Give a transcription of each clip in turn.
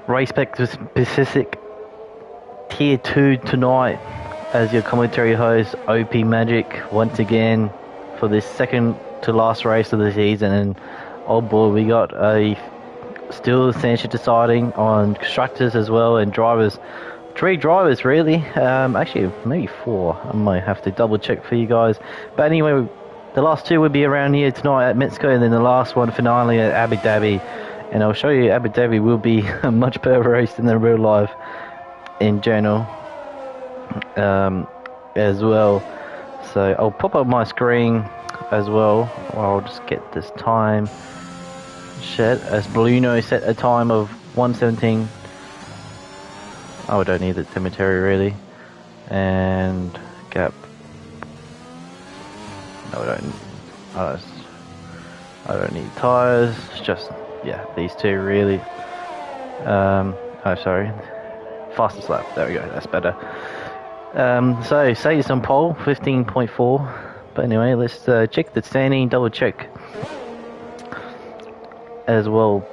Race Spec Pacific Tier 2 tonight as your commentary host, OP Magic, once again for this second to last race of the season. And oh boy, we got a still essentially deciding on constructors as well and drivers. 3 drivers really, actually maybe 4. I might have to double check for you guys, but anyway, the last 2 will be around here tonight at Mexico, and then the last one finale at Abu Dhabi. And I'll show you Abu Dhabi will be a much better race than the real life in general as well. So I'll pop up my screen as well. I'll just get this time set as Bluno set a time of 1:17. Oh, I don't need the cemetery really. And gap. No, I don't need tires. It's just, yeah, these 2 really. Oh, sorry. Fastest lap. There we go. That's better. So Sadie's on pole, 15.4. But anyway, let's check the standing, double check as well.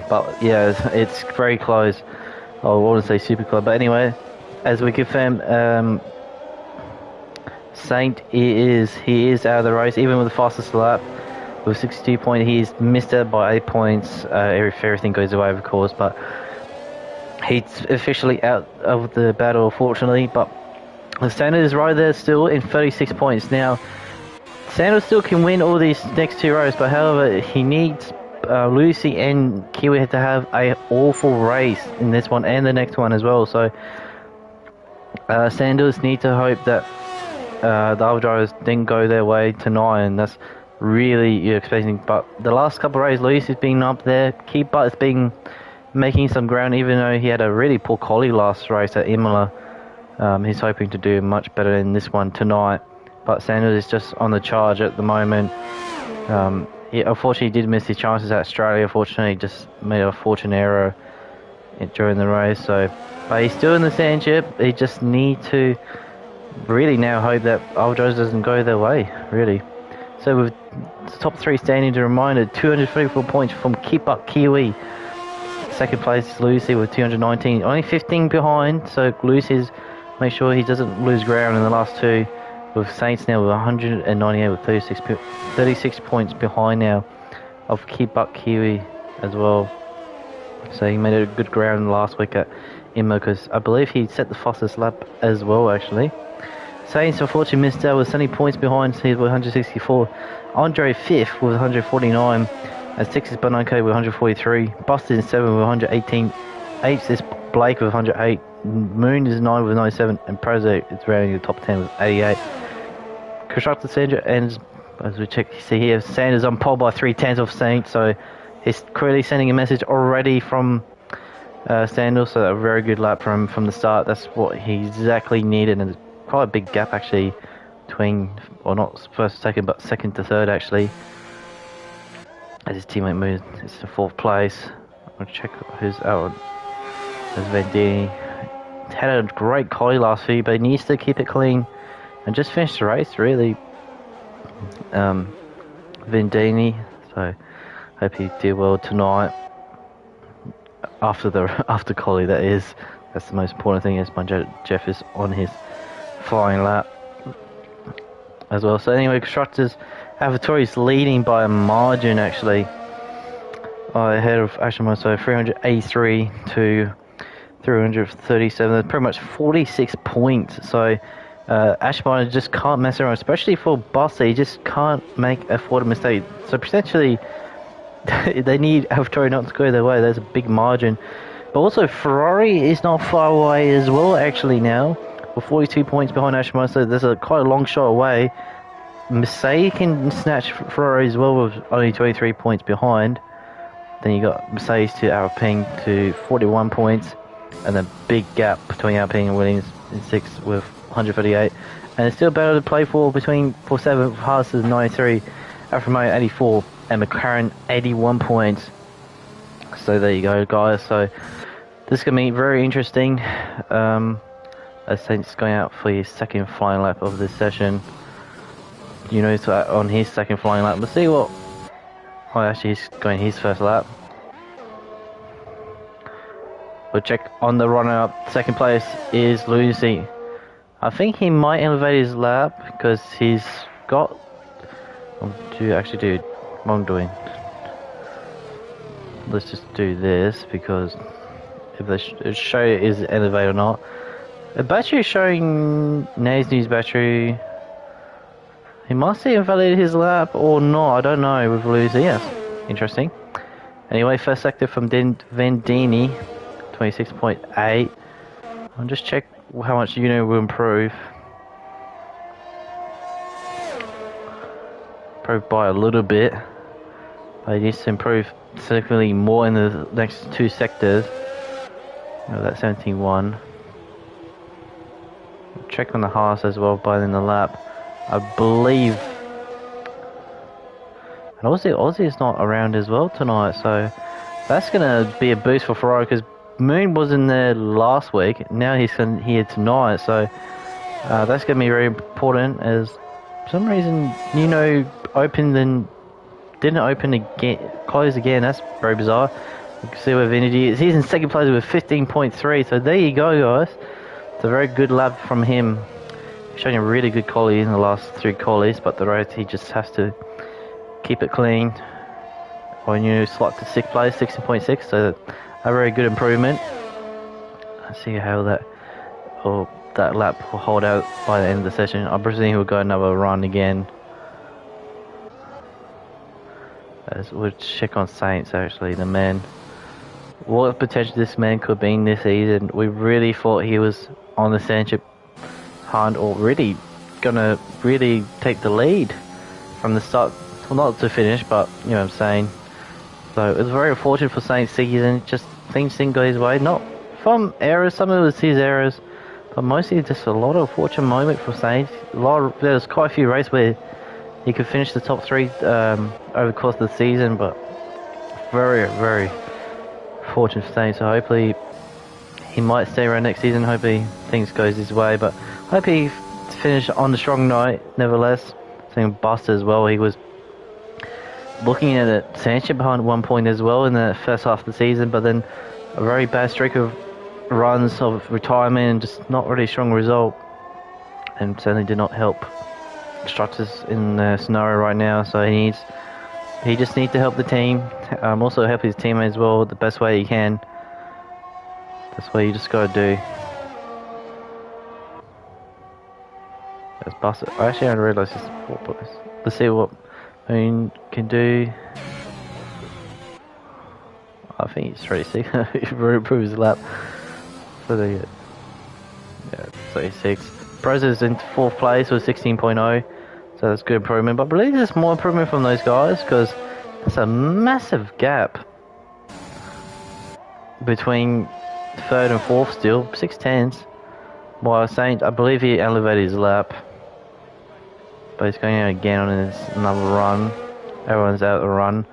But yeah, it's very close. I want to say super close, but anyway, as we confirm, Saint he is out of the race, even with the fastest lap with 62 points. He's missed out by 8 points. If everything goes away, of course, but he's officially out of the battle, unfortunately. But Sanders is right there still in 36 points. Now, Sanders still can win all these next 2 rows, but however, he needs Lucy and Kiwi to have a awful race in this one and the next one as well. So Sanders need to hope that the other drivers didn't go their way tonight, and that's really you're expecting. But the last couple of races, Lucy's been up there. Keeper has been making some ground, even though he had a really poor quali last race at Imola. He's hoping to do much better in this one tonight. But Sanders is just on the charge at the moment. He unfortunately did miss his chances at Australia. Unfortunately, just made a fortune error during the race. So, but he's still in the championship. He just need to really now hope that Aljo's doesn't go their way, really. So with the top 3 standing, to reminder, 234 points from Keep Up Kiwi. Second place is Lucy with 219, only 15 behind. So Lucy's make sure he doesn't lose ground in the last 2. With Saints now with 198 with 36 points behind now of Keep Up Kiwi as well. So he made a good ground last week at Imola, because I believe he set the fastest lap as well actually. Saints unfortunately missed out with 70 points behind. He's with 164. Andre 5th with 149. As 6th is Bonanco with 143. Busted in 7th with 118. 8th is Blake with 108. Moon is 9 with 97. And Prozo is rounding the top 10 with 88. Constructor Sandra ends, as we check, see here, Sanders on pole by 3/10 of Saint, so he's clearly sending a message already from Sanders, so a very good lap from the start. That's what he exactly needed, and quite a big gap actually between, or not first to second, but second to third actually, as his teammate moves to 4th place. I'll check who's out. There's Vendini. Had a great quali last few, but he needs to keep it clean and just finish the race really. Vendini, so hope he did well tonight. After quali, that is, that's the most important thing. Is my Jeff is on his flying lap as well. So anyway, constructors, Avatori's leading by a margin actually, ahead of Ashimo, so 383 to 337. That's pretty much 46 points. So Ashmon just can't mess around, especially for Bossa. He just can't make a fatal mistake. So potentially they need Avatori not to go their way. There's a big margin. But also Ferrari is not far away as well actually now, with 42 points behind Ashmon. So there's quite a long shot away. Mercedes can snatch Ferrari as well with only 23 points behind. Then you got Mercedes to Alpine to 41 points, and a big gap between Alpine and Williams in 6th with 138. And it's still better to play for between 7th, Haas is 93, Alfa Romeo 84, and McLaren 81 points. So there you go, guys. So this is going to be very interesting. As Saints going out for his second flying lap of this session. You know, so on his second flying lap. Let's see what. Oh, actually, he's going his first lap. We'll check on the runner-up. Second place is Lucy. I think he might elevate his lap because he's got... actually, dude, what I'm doing. Let's just do this because if they show it is elevated or not. The battery is showing Nays News battery. He must have invalidated his lap or not. I don't know with Lucy. Yes, interesting. Anyway, first sector from Vendini, 26.8. I'll just check how much unit will improve. Improve by a little bit. But it needs to improve significantly more in the next two sectors. Oh, that's 17.1. Check on the Haas as well by in the lap. I believe. And Aussie is not around as well tonight, so that's gonna be a boost for Ferrari because Moon wasn't there last week. Now he's here tonight, so that's gonna be very important. As for some reason, opened and didn't open again, close again. That's very bizarre. You can see where Vinity is. He's in second place with 15.3. So there you go, guys. It's a very good lap from him. Showing a really good quality in the last three qualies, but the rest he just has to keep it clean. When you slot to sixth place, 16.6. So a very good improvement. Let's see how that lap will hold out by the end of the session. I presume he'll go another run again. We'll check on Saints actually, the man. What potential this man could be in this season. We really thought he was on the championship hunt or really gonna really take the lead from the start. Well, not to finish, but you know what I'm saying. So it was very unfortunate for Saints season. Just things didn't go his way. Not from errors, some of it was his errors, but mostly just a lot of fortunate moment for Saints. There's quite a few races where he could finish the top three over the course of the season, but very, very fortunate for Saints. So hopefully he might stay around next season. Hopefully things goes his way, but hope he finished on the strong note. Nevertheless, seeing Buster as well. He was looking at a championship behind at one point as well in the first half of the season, but then a very bad streak of runs of retirement and just not really strong result, and certainly did not help structures in the scenario right now. So he just needs to help the team, also help his teammates as well the best way he can. That's what you just gotta do. Let's bust it. Actually, I realised it's fourth place. Let's see what Moon can do. I think he's 36. He improves his lap. So there you go. Yeah, 36. Bros is in fourth place with 16.0. So that's good improvement. But I believe there's more improvement from those guys because that's a massive gap between third and fourth still. 6/10. Well, I was saying, I believe he elevated his lap. But he's going out again on his another run. Everyone's out the run.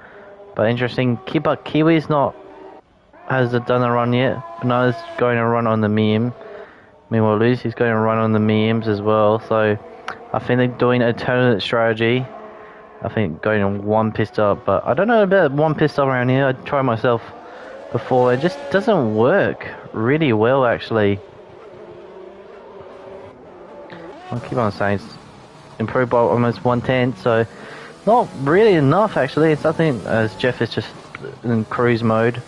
But interesting, Kiwi's hasn't done a run yet. Bernard's going to run on the Miem. Meanwhile, Lucy's going to run on the Miems as well. So I think they're doing an alternate strategy. I think going on one pit stop, but I don't know about one pit stop around here. I tried myself before. It just doesn't work really well, actually. I'll keep on saying it's improved by almost 1/10, so not really enough actually. It's nothing as Jeff is just in cruise mode.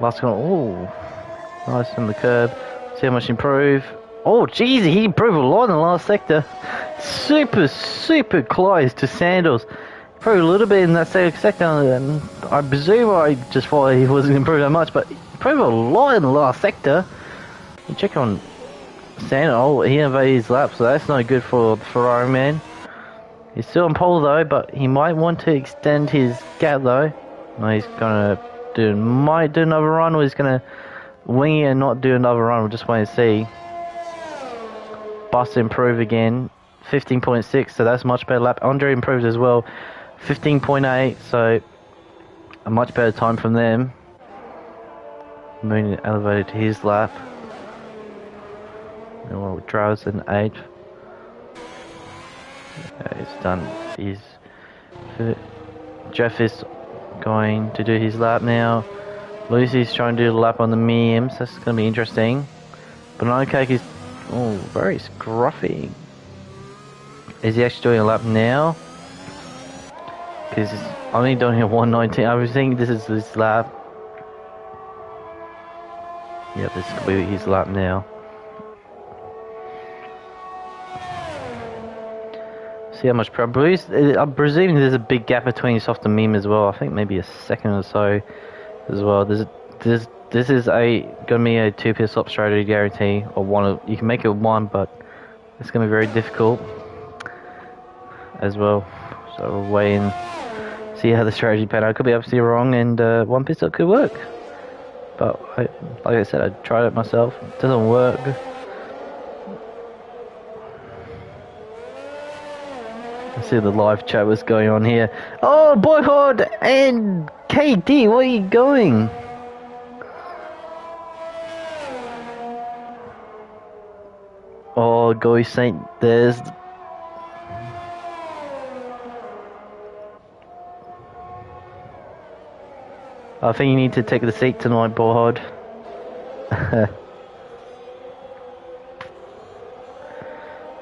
Last one, oh, nice on the curb. See how much improve. Oh, geez, he improved a lot in the last sector. Super close to Sandals. Improved a little bit in that sector, and I presume I just thought he wasn't improved that much, but improved a lot in the last sector. You check on Sandal, he invaded his lap, so that's no good for the Ferrari man. He's still on pole though, but he might want to extend his gap though. No, he's gonna might do another run, or he's gonna wing it and not do another run. We'll just wait and see. Bust improve again, 15.6, so that's a much better lap. Andre improved as well, 15.8, so a much better time from them. Moon elevated to his lap. Well, Drow's in 8th. He's done. Jeff is going to do his lap now. Lucy's trying to do the lap on the memes. That's going to be interesting. Banana Cake is very scruffy. Is he actually doing a lap now? Because he's only doing a 119. I was thinking this is his lap. Yep, this could be his lap now. See how much I'm presuming there's a big gap between soft and meme as well. I think maybe a second or so as well. This is gonna be a 2 pit stop strategy guarantee, or you can make it one, but it's gonna be very difficult as well. So we'll wait and see how the strategy pan out. Could be absolutely wrong, and 1 pit stop could work. But like I said, I tried it myself. It doesn't work. Let's see the live chat was going on here. Oh, Boyhood and KD, where are you going? Oh, Goy Saint, there's... I think you need to take the seat tonight, Boyhood.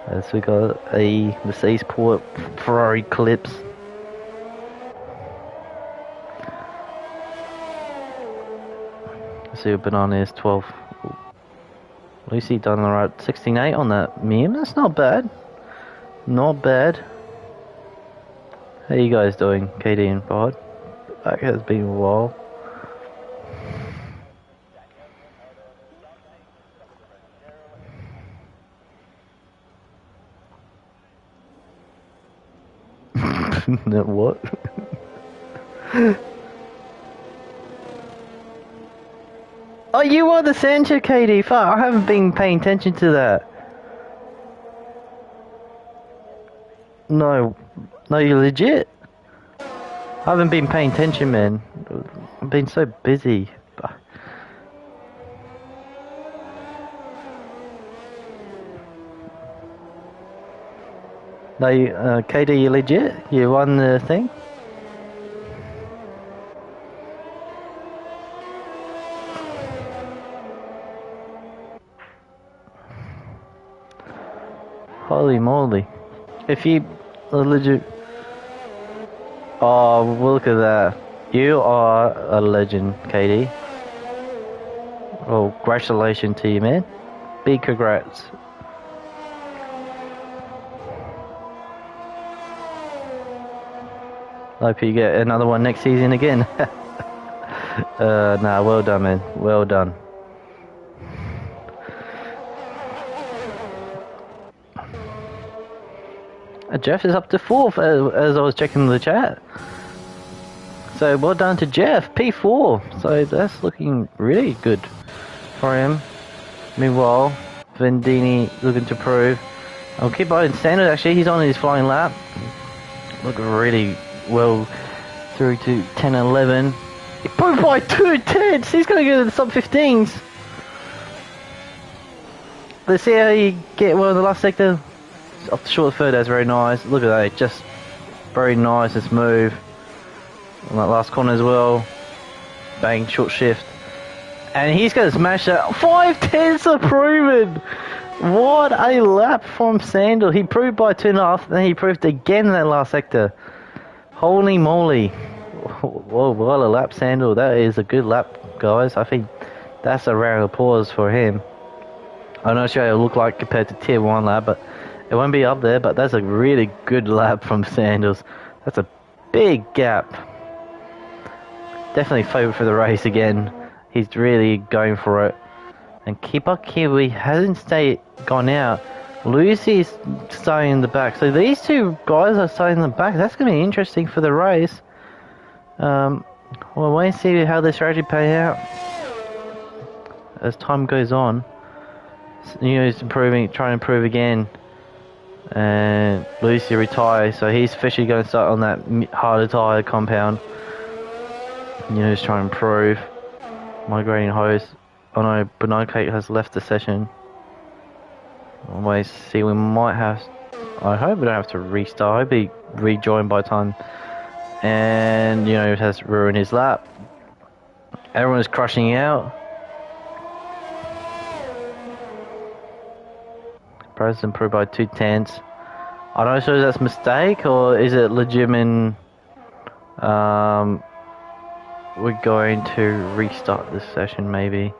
As we got a Mercedes Port Ferrari clips. Let's see what Banana is, 12. Lucy done alright, 16.8 on that meme. That's not bad. Not bad. How you guys doing, KD and Bod? That has been a while. What? Oh, you are the center, KD. Fuck, I haven't been paying attention to that. No, you legit. I haven't been paying attention, man. I've been so busy. No, KD, you legit? You won the thing? Holy moly. If you are legit... Oh, look at that. You are a legend, KD. Oh, congratulations to you, man. Big congrats. Hope you get another one next season again. Nah, well done, man. Well done. Jeff is up to 4th as I was checking the chat. So well done to Jeff, P4. So that's looking really good for him. Meanwhile, Vendini looking to prove. I'll keep on standard actually, he's on his flying lap. Looking really well through to 10-11. He proved by 2 tenths. He's going to go to the sub 15s. Let's see how he get well in the last sector. Off the short third, that's very nice. Look at that, just very nice and smooth. On that last corner as well. Bang, short shift. And he's going to smash that. 5 tenths of proven. What a lap from Sandal. He proved by 2.5, then he proved again in that last sector. Holy moly. Whoa, what a lap, Sandal. That is a good lap, guys. I think that's a round of applause for him. I'm not sure how it'll look like compared to tier 1 lap, but it won't be up there, but that's a really good lap from Sandals. That's a big gap. Definitely favourite for the race again. He's really going for it. And Keeper Kiwi hasn't gone out. Lucy's staying in the back. So these two guys are staying in the back. That's going to be interesting for the race. We'll wait and see how the strategy play out as time goes on. He's improving, trying to improve again. And Lucy retires, so he's officially going to start on that harder tire compound. He's trying to improve. Migrating host. Oh no, Banana Cake has left the session. Always see, we might have. I hope we don't have to restart. I hope he rejoined by time. And it has ruined his lap. Everyone's crushing out. Price improved by 2/10. I don't know if that's a mistake or is it legitimate. We're going to restart this session maybe.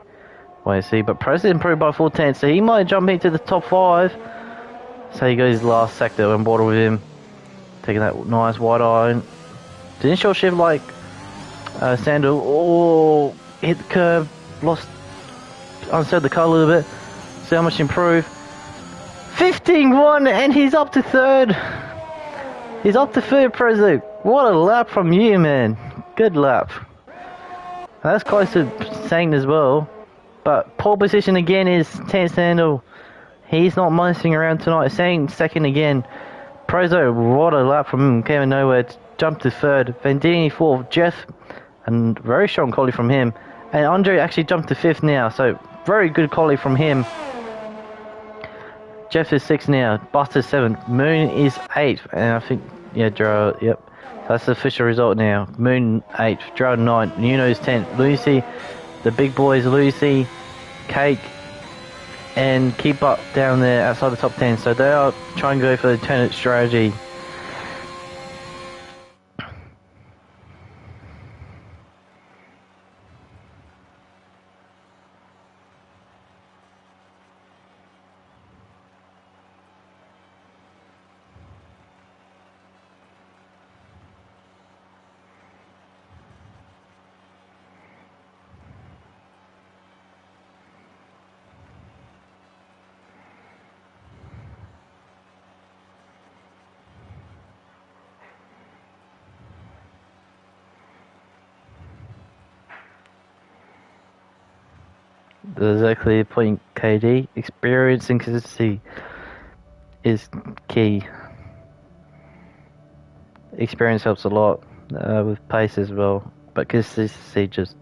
Wait and see. But Price improved by 4/10, so he might jump into the top 5. So he goes last sector and border with him. Taking that nice wide iron. Didn't short shift like Sandal. Oh, hit the curve. Lost. Unsettled the car a little bit. See how much improved. 15-1 and he's up to 3rd. He's up to 3rd, Prezzo. What a lap from you, man. Good lap. That's close to Saint as well. But pole position again is 10 Sandal. He's not messing around tonight. Saint 2nd again. Prezzo, what a lap from him. Came in nowhere. Jumped to 3rd. Vendini 4th. Jeff, and very strong quality from him. And Andre actually jumped to 5th now. So very good quality from him. Jeff is 6th now. Buster's 7th. Moon is 8th. And I think, yeah, Gerald, yep. That's the official result now. Moon 8th. Gerald 9th. Nuno's 10th. Lucy, the big boys, Lucy, Cake, and Keep Up down there outside the top 10. So they are trying to go for the alternate strategy. There's exactly the point, KD. Experience and consistency is key. Experience helps a lot with pace as well, but consistency just...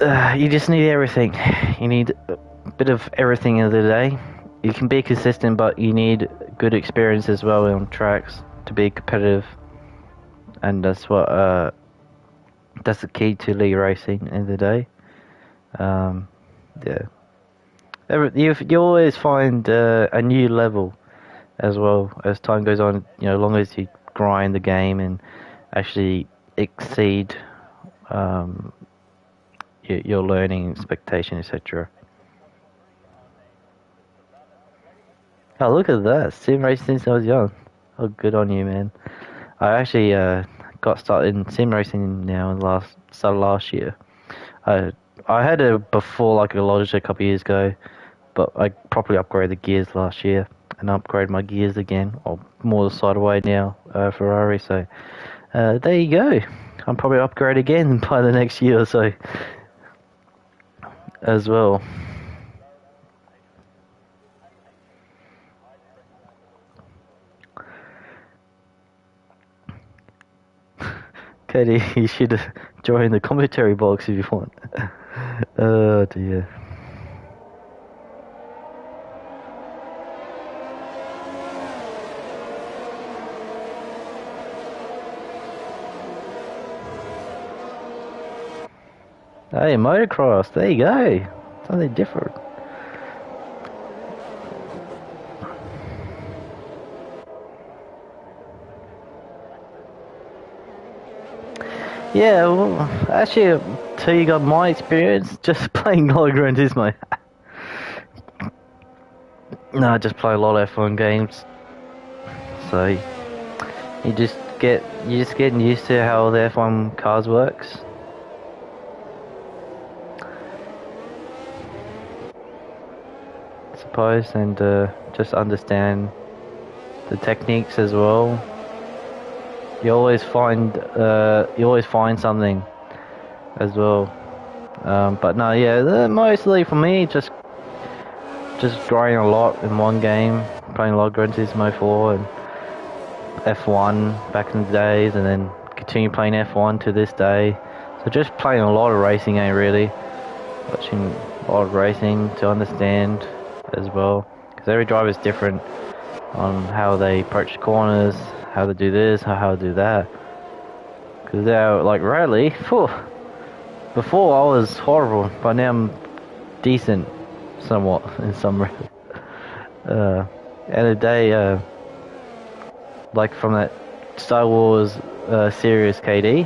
you just need everything. You need a bit of everything in the day. You can be consistent, but you need good experience as well on tracks to be competitive. And that's what that's the key to league racing in the day. Yeah. You always find a new level as well as time goes on. You know, long as you grind the game and actually exceed your learning expectation, etc. Oh, look at that! Sim racing since I was young. Oh, good on you, man. I actually got started in sim racing now started last year. I had it before, like a Lodge a couple of years ago, but I properly upgraded the gears last year and upgraded my gears again, or more the side away now, Ferrari. So there you go. I'll probably upgrade again by the next year or so as well. Katie, you should join the commentary box if you want. Oh dear. Hey, motocross, there you go. Something different. Yeah, well, actually, I'll tell you got my experience just playing a lot of Gran Turismo. No, I just play a lot of F1 games. So you just getting used to how the F1 cars works. I suppose, and just understand the techniques as well. You always find something as well. But no, yeah, mostly for me, just growing a lot in one game, playing a lot of Gran Turismo 4 and F1 back in the days, and then continue playing F1 to this day. So just playing a lot of racing game, really. Watching a lot of racing to understand as well, because every driver is different on how they approach corners, how to do this, how to do that. Because they're like rally, phew, Before I was horrible, but now I'm decent, somewhat in some. End of the day, like from that Star Wars series KD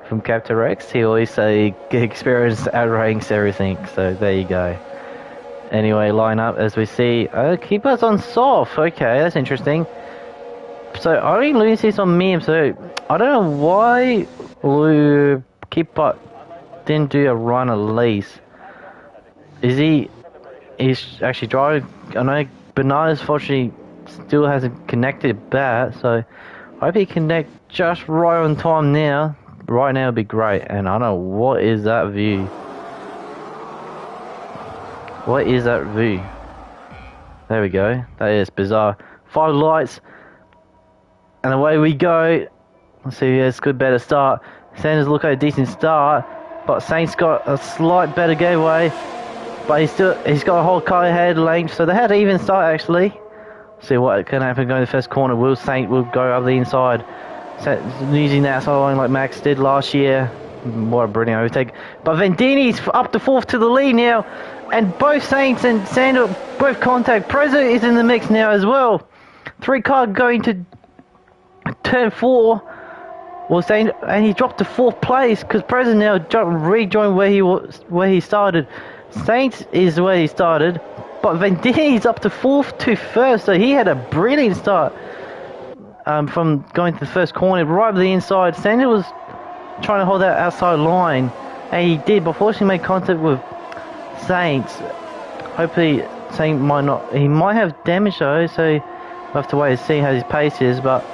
from Captain Rex, he always say experience outranks everything. So there you go. Anyway, line up as we see. Keep us on soft. Okay, that's interesting. So I only Lucy's on meme. So I don't know why Keeper didn't do a run at least. He's actually driving. I know Bernard's fortunately still hasn't connected back, so I hope he connect just right on time now. Right now would be great. And I don't know, what is that view? What is that view? There we go. That is bizarre. 5 lights. And away we go. Let's see who has a good better start. Sanders look at a decent start, but Saints got a slight better gateway. But he's got a whole car ahead length, so they had an even start actually. See what can happen going to the first corner. Will Saint will go up the inside, using the outside line like Max did last year. What a brilliant overtake. But Vendini's up to 4th to the lead now, and both Saints and Sander both contact. Preza is in the mix now as well. 3 car going to turn 4. Well, Saint, and he dropped to 4th place because Preza now rejoined where he started. Saints is where he started, but Vendini's up to 4th to 1st, so he had a brilliant start from going to the first corner right to the inside. Sander was trying to hold that outside line, and he did, but fortunately made contact with Saints. Hopefully Saint he might have damage though, so we'll have to wait and see how his pace is. But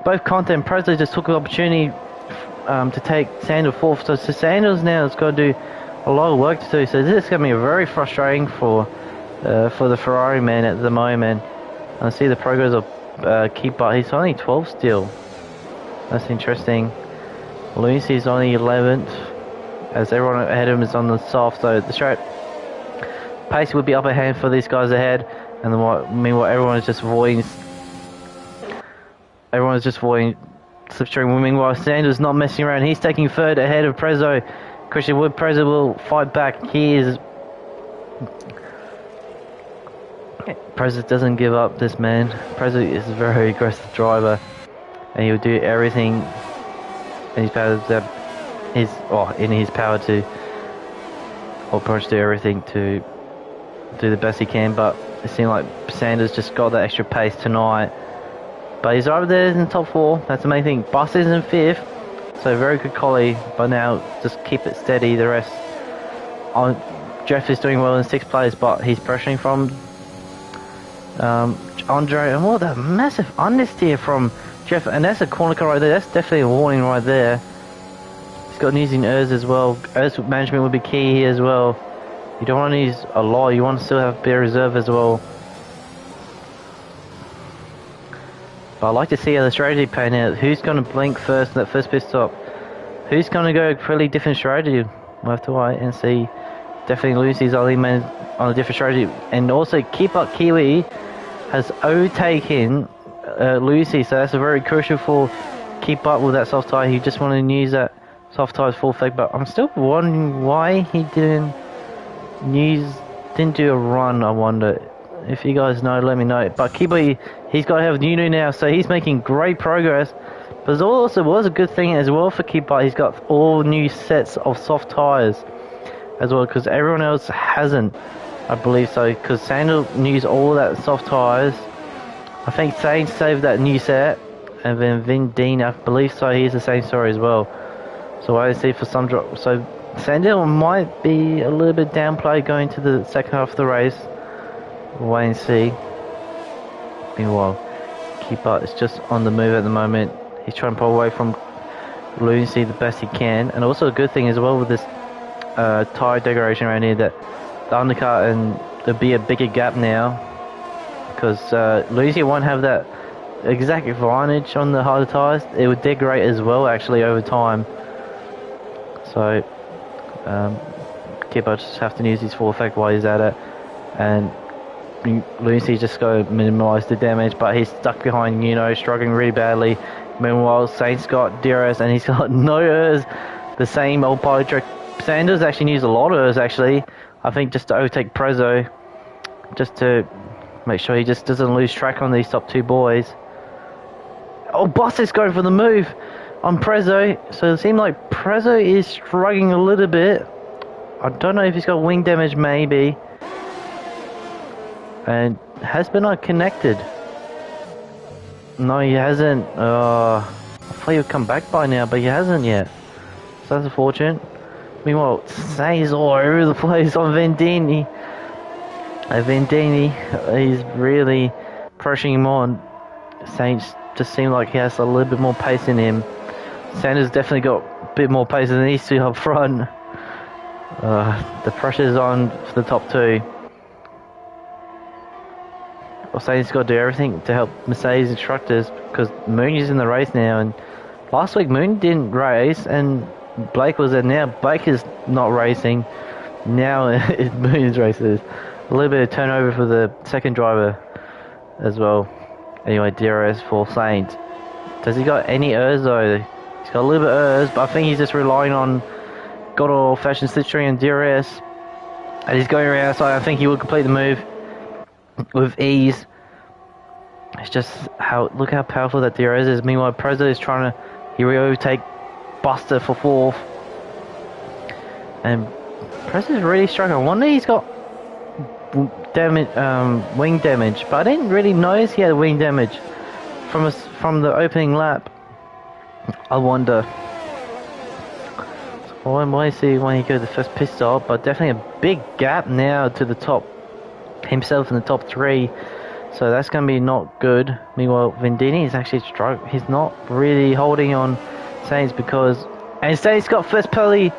both Conte and Presley just took the opportunity to take Sanders 4th. So Sanders now has got to do a lot of work to do. So this is going to be very frustrating for the Ferrari man at the moment. I see the progress of Keeper. He's only 12th still. That's interesting. Lucy's only 11th, as everyone ahead of him is on the soft. So the straight pace would be upper hand for these guys ahead, and meanwhile everyone is just avoiding. Everyone's just avoiding slipstream. Meanwhile, Sanders not messing around. He's taking 3rd ahead of Prezzo. Christian Wood. Prezzo will fight back. Prezzo doesn't give up, this man. Prezzo is a very aggressive driver, and he'll do everything in his power to, or pretty much do everything to do the best he can. But it seemed like Sanders just got that extra pace tonight. But he's over there in the top 4. That's the main thing. Bus is in 5th, so very good collie. But now just keep it steady. The rest, Jeff is doing well in 6th place, but he's pressuring from Andre. And what a massive understeer from Jeff. And that's a corner car right there. That's definitely a warning right there. He's got using Urs as well. Urs management would be key here as well. You don't want to use a lot. You want to still have a bit of reserve as well. But I'd like to see how the strategy pan out. Who's going to blink first in that first pit stop? Who's going to go a fairly different strategy? We'll have to wait and see. Definitely Lucy's only man on a different strategy. And also Keep Up Kiwi has overtaken Lucy, so that's a very crucial for Keep Up with that soft tire. He just wanted to use that soft tire's full effect, but I'm still wondering why he didn't do a run. I wonder. If you guys know, let me know. But Kiba, he's got to have Nunu now, so he's making great progress. But it also was a good thing as well for Kiba. He's got all new sets of soft tires as well, because everyone else hasn't, I believe so. Because Sandal used all that soft tires. I think Sainz saved that new set, and then Vin Dean, I believe so. He's the same story as well. So I see for some drop. So Sandal might be a little bit downplayed going to the second half of the race. We'll wait and see. Meanwhile, Keeper is just on the move at the moment. He's trying to pull away from Lucy the best he can. And also a good thing as well with this tyre decoration right here, that the undercut, and there'll be a bigger gap now. Because Lucy won't have that exact advantage on the harder tyres. It would degrade as well actually over time. So Keeper just have to use his full effect while he's at it. And Lucy just got to minimise the damage, but he's stuck behind, struggling really badly. Meanwhile, Saints got DRS and he's got no ERS. The same old poly trick. Sanders actually needs a lot of ERS actually. I think just to overtake Prezzo. Just to make sure he just doesn't lose track on these top two boys. Oh, Boss is going for the move on Prezzo. So it seems like Prezzo is struggling a little bit. I don't know if he's got wing damage maybe. And has been unconnected. No, he hasn't. I thought he would come back by now, but he hasn't yet. So that's unfortunate. Meanwhile, Sainz all over the place on Vendini. Vendini, he's really pressuring him on. Sainz just seems like he has a little bit more pace in him. Sanders definitely got a bit more pace than these two up front. The pressure's on for the top two. Sainz got to do everything to help Mercedes instructors because Moon is in the race now. And last week Moon didn't race and Blake was there. Now Blake is not racing. Now Moon is racing. A little bit of turnover for the second driver as well. Anyway, DRS for Sainz. Does he got any ERS though? He's got a little bit of ERS, but I think he's just relying on good old-fashioned slipstream and DRS. And he's going around, so I think he will complete the move with ease. It's just look how powerful that DRS is. Meanwhile, Prezzo is trying to overtake Buster for fourth. And Prezzo is really struggling. I wonder he's got damage, wing damage, but I didn't really notice he had wing damage from the opening lap. I wonder. So I might see when he goes the first pit stop, but definitely a big gap now to the top, himself in the top three. So that's going to be not good. Meanwhile, Vendini is actually struggling. He's not really holding on Sainz and Sainz got first penalty,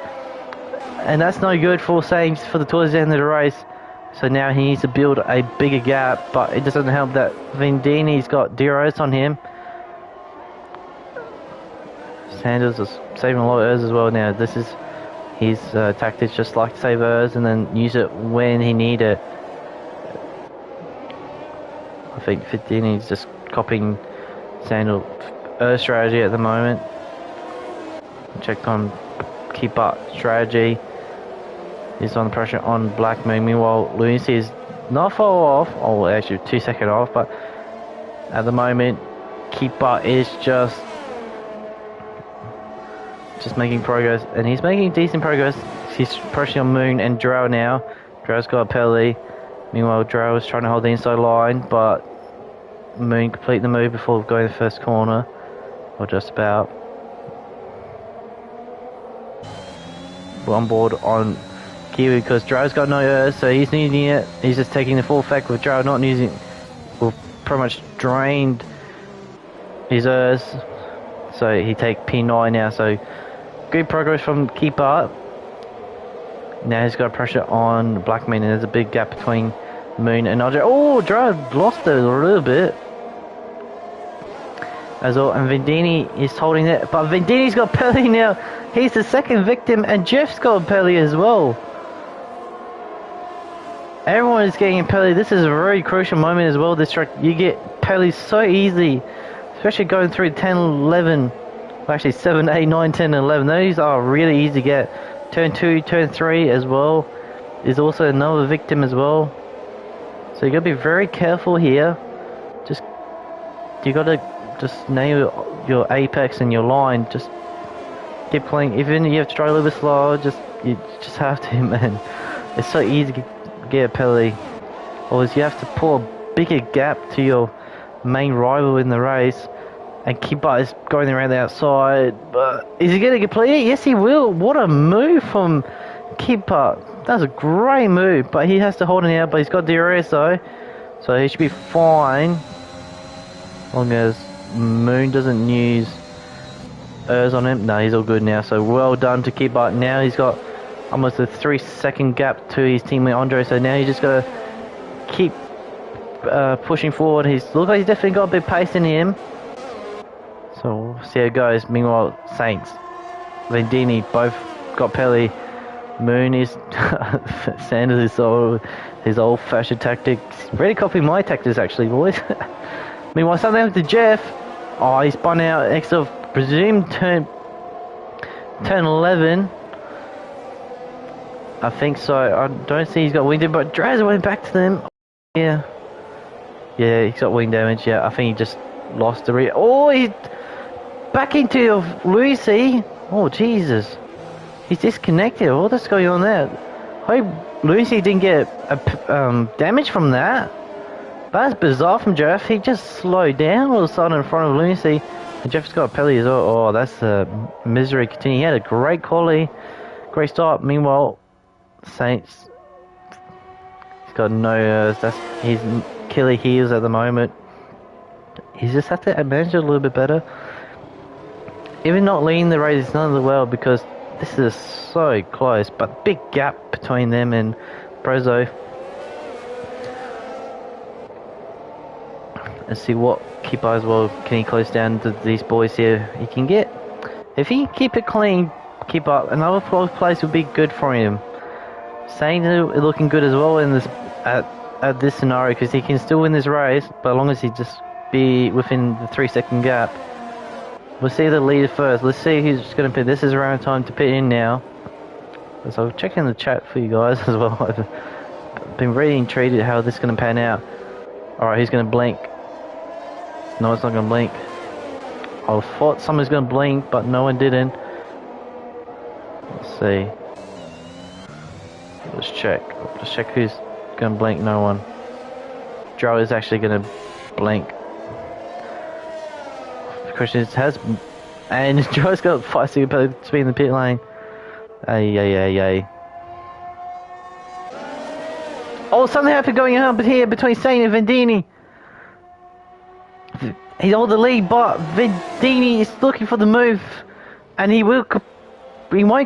and that's no good for Sainz for the towards the end of the race. So now he needs to build a bigger gap, but it doesn't help that Vendini's got DRS on him. Sanders is saving a lot of ERS as well now. This is his tactics, just like to save ERS and then use it when he need it. I think Vendini's just copying Sanders' ERS strategy at the moment. Check on keep up strategy. He's on the pressure on Black Moon. Meanwhile, Lucy is not far off. Oh, actually 2 seconds off, but at the moment, Keeper is just making progress, and he's making decent progress. He's pressuring on Moon and Drow now. Drow's got a penalty. Meanwhile, Drow is trying to hold the inside line, but Moon complete the move before going to the first corner, or just about. We're on board on Kiwi because Drow's got no ERS, so he's needing it. He's just taking the full effect with Drow not using. We've pretty much drained his ERS, so he take P9 now. So good progress from Keeper. Now he's got pressure on Blackman, and there's a big gap between Moon and Andre. Oh, Drow lost it a little bit as well, and Vendini is holding it, but Vendini's got penalty now. He's the second victim, and Jeff's got a penalty as well. Everyone is getting a penalty. This is a very crucial moment as well. This track, you get penalties so easy, especially going through 10, 11, actually 7, 8, 9, 10, and 11. Those are really easy to get. Turn 2, turn 3 as well is also another victim as well. So you gotta be very careful here. You gotta just nail your apex and your line. Just keep playing. Even you have to try a little bit slower. You just have to, man. It's so easy to get a penalty. Or you have to pull a bigger gap to your main rival in the race. And Kiba is going around the outside, but is he going to complete it? Yes, he will. What a move from Kiba. That's a great move, but he has to hold it out. But he's got DRS though, so he should be fine. As long as Moon doesn't use ERS on him. No, he's all good now. So well done to Kiba. Now he's got almost a 3-second gap to his teammate Andre. So now he's just got to keep pushing forward. Looks like he's definitely got a bit of pace in him. So we'll see how it goes. Meanwhile, Saints, Vendini both got penalty. Moon is Sanders is his old-fashioned tactics. Really copying my tactics actually, boys. Meanwhile, something happened to Jeff. Oh, he spun out exit of presumed turn 11. I think so. I don't see he's got wing damage, but Draz went back to them. Yeah. Yeah, he's got wing damage. Yeah, I think he just lost the Oh, he's back into Lucy. Oh, Jesus. He's disconnected. What's going on there? Hope Lucy didn't get damage from that. That's bizarre from Jeff. He just slowed down all of a sudden in front of Lucy. And Jeff's got a penalty as well. Oh, that's a misery continue. He had a great quality. Great start. Meanwhile, Saints, he's got no, that's his killer heels at the moment. He just have to manage it a little bit better. Even not leading the race is none of the well because this is so close, but big gap between them and Brozo. Let's see what keeper as well can he close down to these boys here. He can get, if he can keep it clean, keep up, another 12th place would be good for him. Saints are looking good as well in this at this scenario because he can still win this race, but as long as he just be within the 3-second gap. We'll see the leader first. Let's see who's going to pit. This is around time to pit in now. So I'll check in the chat for you guys as well. I've been really intrigued at how this is going to pan out. Alright, who's going to blink? No, it's not going to blink. I thought someone's going to blink, but no one didn't. Let's see. Let's check. Let's check who's going to blink. No one. Joe is actually going to blink. Christian has, and Joe's got 5-second penalty to be in the pit lane. Ay. Oh, something happened going on here between Saint and Vendini. He's on the lead, but Vendini is looking for the move, and he won't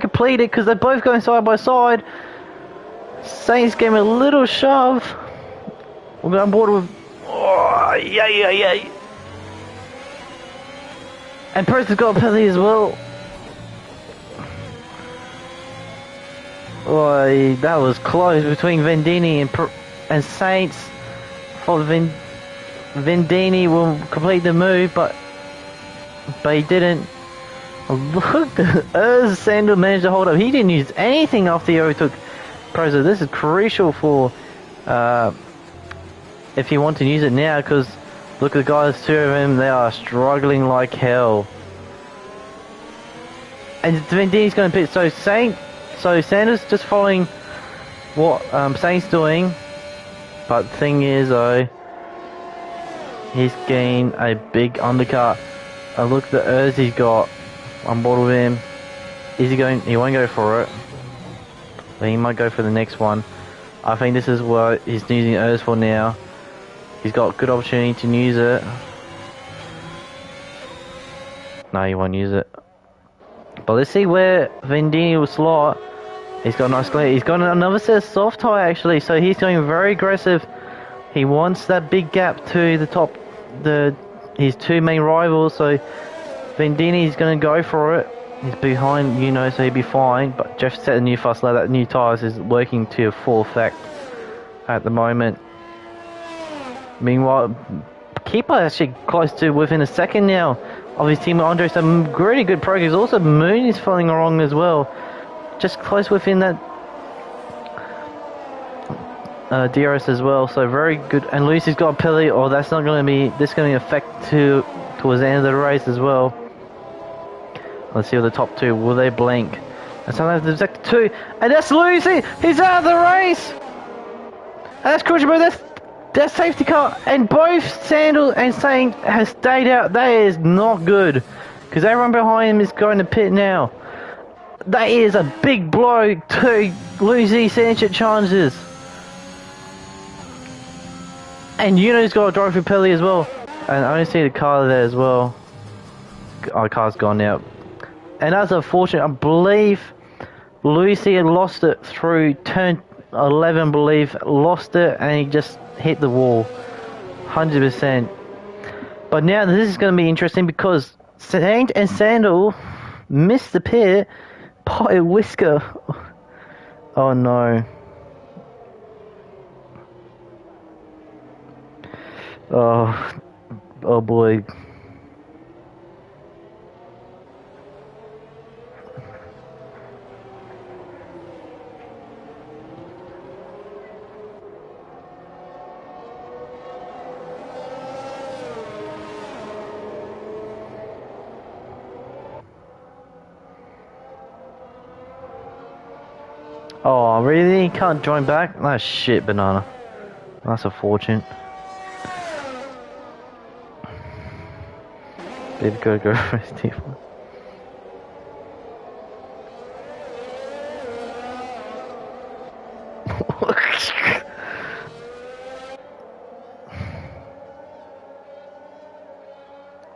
complete it because they're both going side by side. Saint's giving a little shove. We're on board with. Oh, yeah. And Perez has got a penalty as well. Oh, that was close between Vendini and Saints. For Vendini will complete the move, but he didn't. Look, Sandel managed to hold up. He didn't use anything after he overtook Perez. This is crucial for if you want to use it now, because look at the guys, two of them, they are struggling like hell. And Vendini's going to pit, so Sanders just following what Saint's doing. But the thing is though, he's getting a big undercut. And look at the Urs he's got on board with him. Is he going? He won't go for it. But he might go for the next one. I think this is what he's using Urs for now. He's got good opportunity to use it. No, he won't use it. But let's see where Vendini will slot. He's got a nice clear. He's got another set of soft tie actually, so he's going very aggressive. He wants that big gap to the top, his two main rivals. So Vendini's going to go for it. He's behind, so he'll be fine. But Jeff set a new fast lap. That new tyres is working to full effect at the moment. Meanwhile, keeper actually close to within a second now of his team. Andre, some really good progress. Also, Moon is following along as well, just close within that DRS as well. So very good. And Lucy's got a penalty. Oh, that's not going to be. This is going to affect towards the end of the race as well. Let's see what the top two will they blink. And sometimes the sector two, and that's Lucy. He's out of the race. And that's crucial, but that's safety car, and both Sandal and Saint has stayed out. That is not good, because everyone behind him is going to pit now. That is a big blow to Lucy Sanchez chances. And Yuno's got a drive through penalty as well. And I only see the car there as well. Our car's gone now. And that's unfortunate. I believe Lucy had lost it through turn 11, lost it, and he just hit the wall. 100%. But now this is going to be interesting because Saint and Sandal missed the pit by a whisker. Oh no. Oh boy. Oh, really? You can't join back? Oh, shit, banana. That's a fortune. Did go for Steve.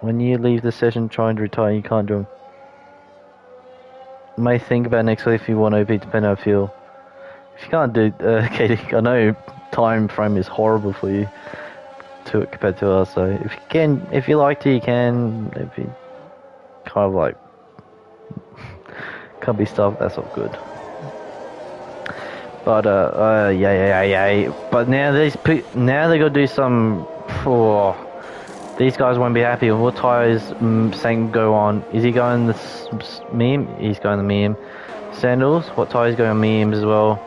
When you leave the session trying to retire, you can't join. May think about next week if you want OP, depending on how you feel. If you can't do, Katie, I know time frame is horrible for you compared to us. So if you can, if you like to, you can. If you kind of like can't be stuff, that's all good. But yeah. But now now they gotta do some. Oh, these guys won't be happy. What tire is saying go on? Is he going the meme? He's going the meme. Sandals. What tire is going on memes as well?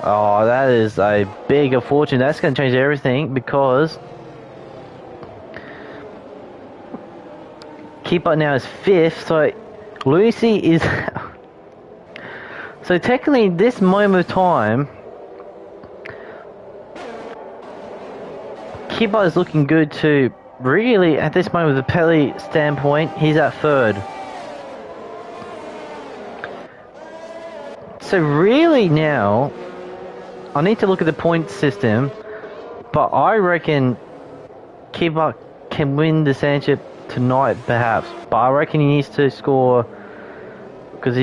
Oh, that is a big fortune. That's going to change everything because Keeper now is 5th. So Lucy is. So technically, this moment of time, Keeper is looking good too. Really, at this moment, with the Pelly standpoint, he's at 3rd. So really now, I need to look at the point system, but I reckon Keeper can win the championship tonight, perhaps. But I reckon he needs to score because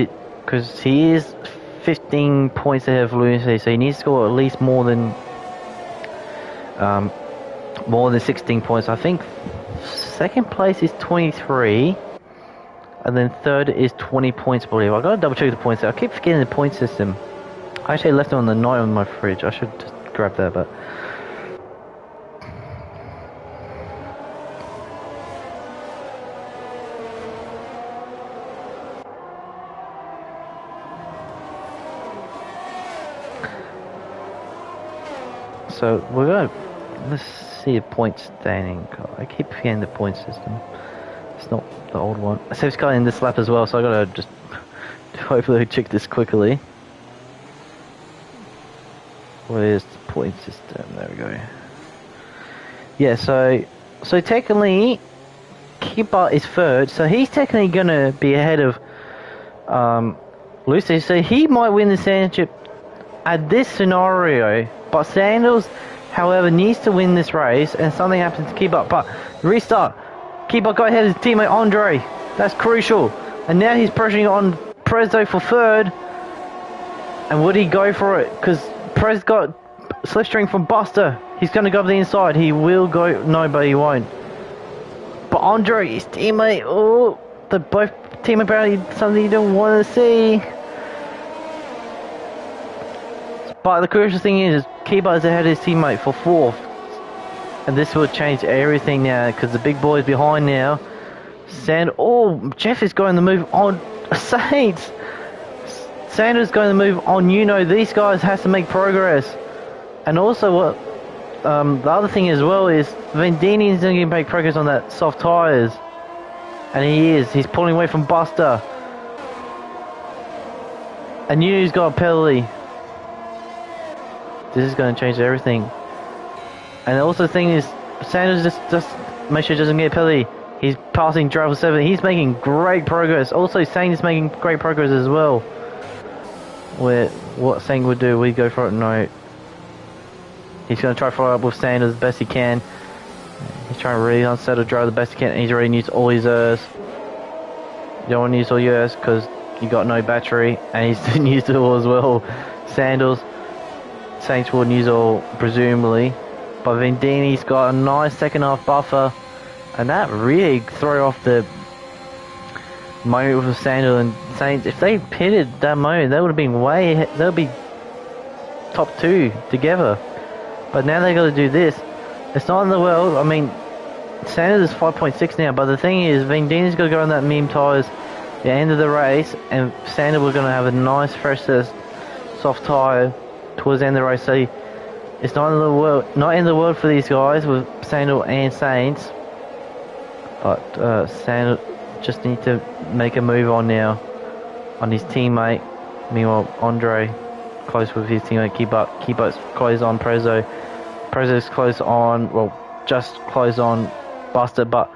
he is 15 points ahead of Lucy, so he needs to score at least more than 16 points. I think 2nd place is 23, and then 3rd is 20 points, I believe. I gotta double check the points. I keep forgetting the point system. I actually left it on the night on my fridge. I should just grab that, but. So we're gonna let's see a point standing. I keep forgetting the point system. It's not the old one. So it's got in this lap as well, so I gotta just hopefully check this quickly. Where's the point system? There we go. Yeah, so technically Keeper is 3rd, so he's technically gonna be ahead of Lucy, so he might win the championship at this scenario. But Sandals, however, needs to win this race, and something happens to Keeper. But restart, Keeper got ahead of his teammate Andre. That's crucial. And now he's pressuring on Prezzo for 3rd. And would he go for it? Because Prez got slipstream from Buster. He's going to go up the inside. He will go. No, but he won't. But Andre, his teammate. Oh, the both team apparently something you don't want to see. But the crucial thing is Keeper is ahead of his teammate for 4th. And this will change everything now because the big boy is behind now. Oh, Jeff is going to move on Saints. Sanders going to move on. You know, these guys have to make progress. And also what the other thing as well is Vendini is going to make progress on that soft tyres. And he is. He's pulling away from Buster. And Nunu's got a penalty. This is going to change everything. And also the thing is, Sanders just make sure he doesn't get a penalty. He's passing Driver 7. He's making great progress. Also, Saint is making great progress as well. Where what Saint would do, we go for it. No. He's going to try to follow up with Sanders as best he can. He's trying to really unsettle Driver the best he can. And he's already used all his Ers. You don't want to use all yours because you got no battery. And he's used it all as well. Sandals. Saints wouldn't use all, presumably. But Vendini's got a nice second half buffer. And that really threw off the moment with Sandal and Saints. If they pitted that moment, they would have been they would be top 2 together. But now they got to do this. It's not in the world. I mean, Sanders is 5.6 now. But the thing is, Vendini's got to go on that meme tyres at the end of the race. And Sandal we're going to have a nice fresh soft tyre towards the end of the race. So it's not in the world for these guys with Sandal and Saints. But Sandal just needs to make a move on now on his teammate. Meanwhile, Andre close with his teammate Keepup's close on Prezzo's close on, well, just close on Buster, but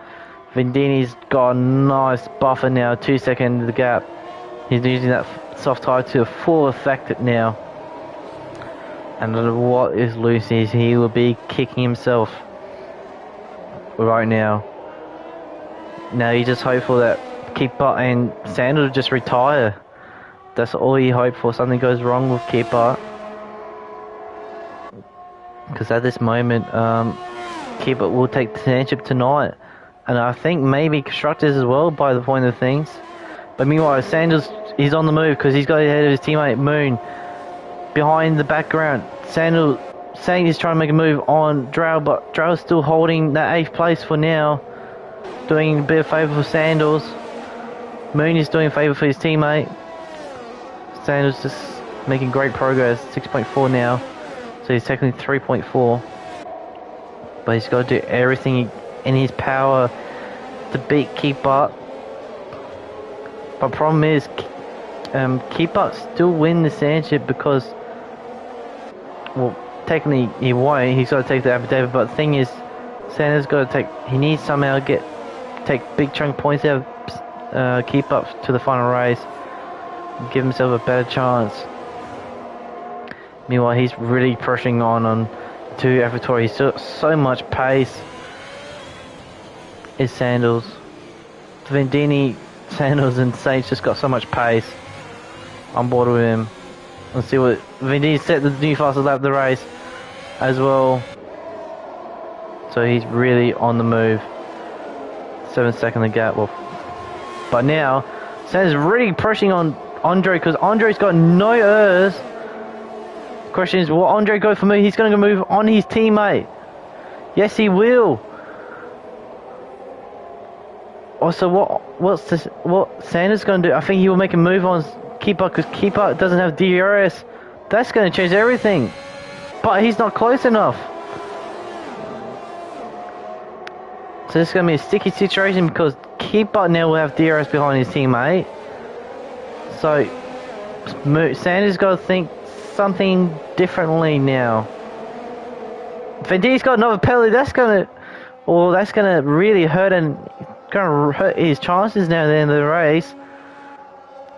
Vendini's got a nice buffer now, 2 seconds the gap. He's using that soft tire to full effect now. And what is loose is he will be kicking himself right now. Now he's just hopeful that Keeper and Sandal just retire. That's all he hoped for. Something goes wrong with Keeper. Because at this moment, Keeper will take the championship tonight. And I think maybe Constructors as well by the point of things. But meanwhile, Sandals is on the move because he's got ahead of his teammate Moon. Behind the background, Sandal saying he's trying to make a move on Drow, but Drow's still holding that 8th place for now. Doing a bit of favour for Sandals. Moon is doing a favour for his teammate. Sandals just making great progress, 6.4 now. So he's technically 3.4. But he's got to do everything in his power to beat Keeper. But problem is, Keeper still win the championship because, well, technically he won't. He's got to take the affidavit. But the thing is, Santa's got to take. He needs somehow take big chunk points out of Keeper to the final race, and give himself a better chance. Meanwhile, he's really pressuring on two Avatar. He's still so much pace. Is Sandals, Vendini, Sandals, and Saints just got so much pace. I'm bored with him. Let's see what Vendini set the new fastest lap of the race as well. So he's really on the move. 7 second the gap. Well, but now Sandals really pressing on Andre because Andre's got no errors. Question is, will Andre go for me? He's going to move on his teammate. Yes, he will. Also, what Sanders going to do? I think he will make a move on Keeper because Keeper doesn't have DRS. That's going to change everything. But he's not close enough. So this is going to be a sticky situation because Keeper now will have DRS behind his teammate. So Sanders got to think something differently now. Vendini's got another penalty. That's going to really hurt his chances now at the end of the race.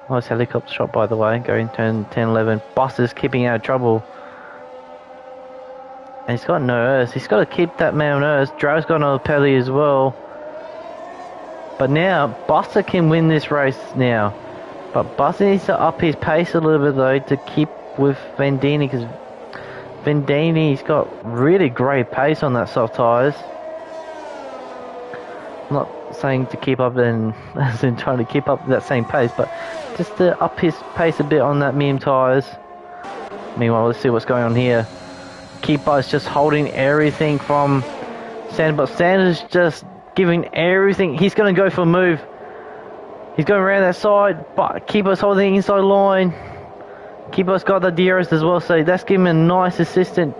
Nice helicopter shot, by the way, going turn 10-11. Buster's keeping out of trouble. And he's got no errors. He's got to keep that man on errors. Drow's got another penalty as well. But now, Buster can win this race now. But Buster needs to up his pace a little bit, though, to keep with Vendini, because Vendini's got really great pace on that soft tyres. I'm not saying to keep up as in trying to keep up that same pace, but just to up his pace a bit on that medium tyres. Meanwhile, let's see what's going on here. Keeper is just holding everything from Sanders, but Sanders just giving everything. He's going to go for a move. He's going around that side, but Keeper's holding the inside line. Keeper's got the DRS as well, so that's giving him a nice assistant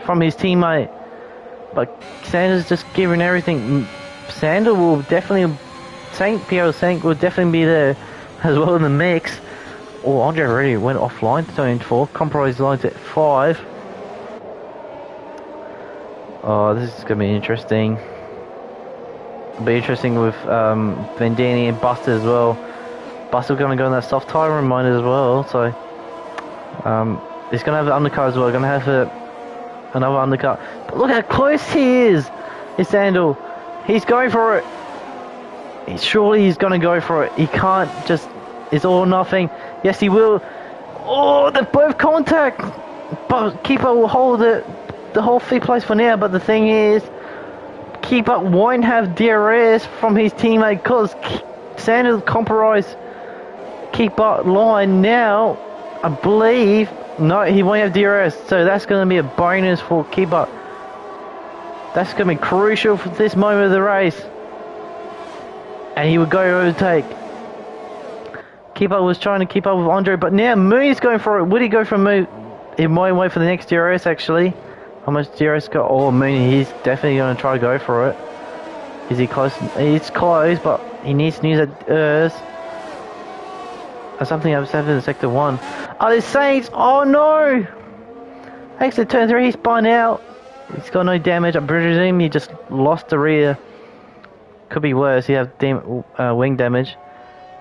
from his teammate. But Sanders just giving everything. Sander will definitely, Pierre Saint will definitely be there as well in the mix. Oh, Andre already went offline to turn 4. Compromise lines at 5. Oh, this is going to be interesting. It'll be interesting with Vendini and Buster as well. Buster going to go in that soft tire reminder as well, so he's going to have an undercut as well. Going to have another undercut. But look how close he is. It's Sandal. He's going for it. Surely he's going to go for it. He can't just. It's all or nothing. Yes, he will. Oh, they're both contact. But Keeper will hold it. The whole 5th place for now. But the thing is, Keeper won't have DRS from his teammate because Sanders compromised Keeper line now. I believe. No, he won't have DRS. So that's going to be a bonus for Keeper. That's going to be crucial for this moment of the race. And he would go overtake. Keeper was trying to keep up with Andre, but now Mooney's going for it. Would he go for Moon? He might wait for the next DRS actually. How much DRS got? Oh, Mooney, he's definitely going to try to go for it. Is he close? He's close, but he needs to use that DRS. Something else happened in Sector 1. Oh, there's Saints! Oh no! Exit turn 3, he's spun out. He's got no damage. I presume he just lost the rear. Could be worse, he has wing damage.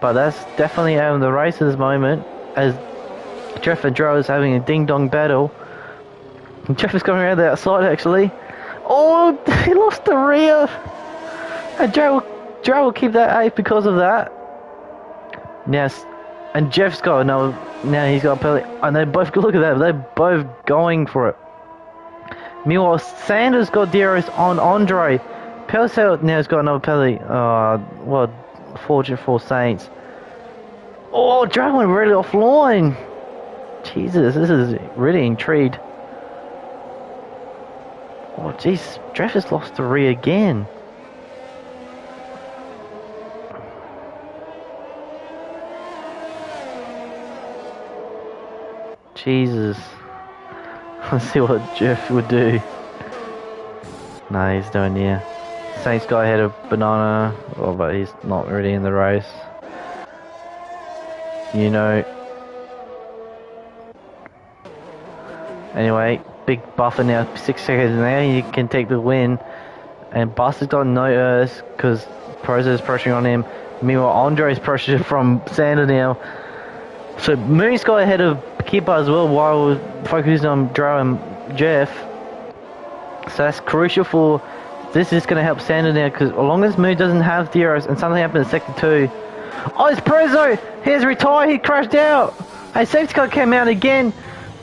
But that's definitely out of the race at this moment. As Jeff and Joe is having a ding-dong battle. And Jeff is coming around the outside actually. Oh, he lost the rear! And Joe will keep that 8 because of that. Now, and Jeff's got no. Now he's got a penalty, and they both look at that. They're both going for it. Meanwhile, Sanders got DRS on Andre. Pelcel now's got another penalty. Well, fortunate for Saints. Oh, Drag went really offline. Jesus, this is really intrigued. Oh, jeez, Dreff has lost the rear again. Jesus. Let's see what Jeff would do. No, he's doing near. Saints got ahead of Banana. Oh, but he's not really in the race. You know. Anyway, big buffer now. 6 seconds now. You can take the win. And Buster's got no earth because Proza is pressuring on him. Meanwhile, Andre's pressured from Sander now. So Moon's got ahead of Keeper as well while we're focusing on Drow and Jeff. So that's crucial for this is going to help Sander now because as long as Moon doesn't have DRS and something happened in Sector 2. Oh, it's Prezzo! He's retired, he crashed out! Hey, safety car came out again.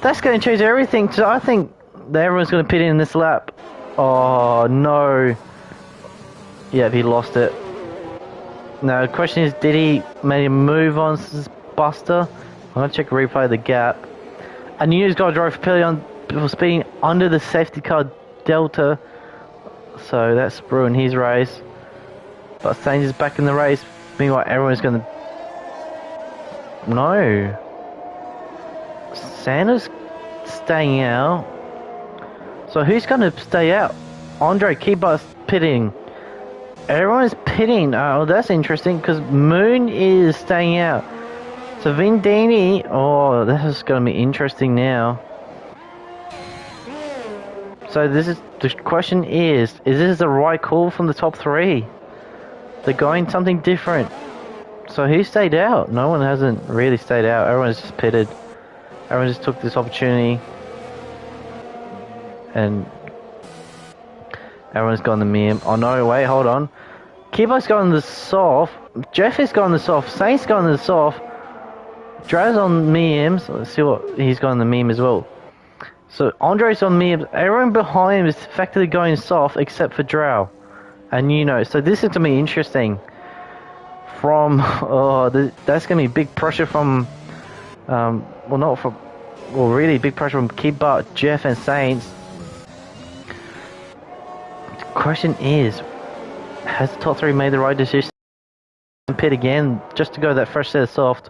That's going to change everything. So I think that everyone's going to pit in this lap. Oh no. Yeah, he lost it. Now the question is, did he make a move on Buster? I'm going to check replay of the gap. And Nunes got to drive for Pelion for speeding under the safety car Delta. So that's ruined his race. But Sainz is back in the race. Meanwhile, everyone's going to... No. Santa's staying out. So who's going to stay out? Andre, keep us pitting. Everyone is pitting. Oh, that's interesting because Moon is staying out. So Vindini, oh, this is going to be interesting now. So this is the question is this the right call from the top 3? They're going something different. So who stayed out? No one hasn't really stayed out. Everyone's just pitted. Everyone just took this opportunity. And everyone's gone the meme. Oh no, wait, hold on. Kibo's going the soft. Jeff is going the soft. Saint's going the soft. Draz on memes. Let's see what he's got on the meme as well. So Andre's on memes. Everyone behind him is effectively going soft except for Drow. And you know, so this is gonna be interesting. From that's gonna be big pressure from really big pressure from Kidbart, Jeff and Saints. The question is, has the top 3 made the right decision and pit again just to go that fresh set of soft?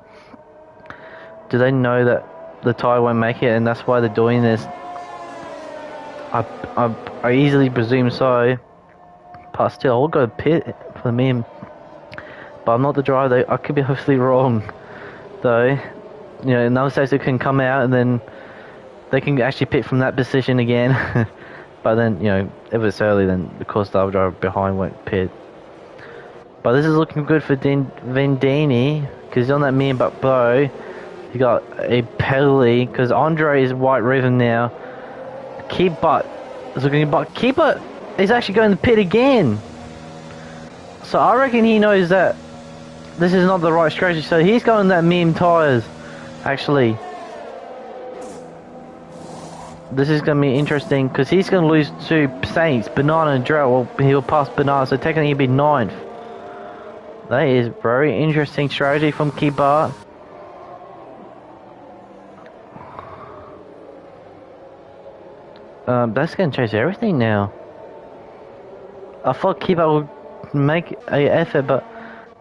Do they know that the tyre won't make it and that's why they're doing this? I easily presume so. But still, I'll go pit for the meme. But I'm not the driver, I could be hopefully wrong. Though, you know, another safety can come out and then they can actually pit from that position again. But then, you know, if it's early, then of course the other driver behind won't pit. But this is looking good for Vendini because he's on that meme but Bo. He got a penalty because Andre is white rhythm now. Keeper is looking, but Keeper is actually going to pit again. So I reckon he knows that this is not the right strategy. So he's going that meme tires. Actually, this is going to be interesting because he's going to lose to Saints, Banana and Drow. Well, he'll pass Banana, so technically he'll be 9th. That is very interesting strategy from Keeper. That's going to change everything now. I thought Keeper would make an effort, but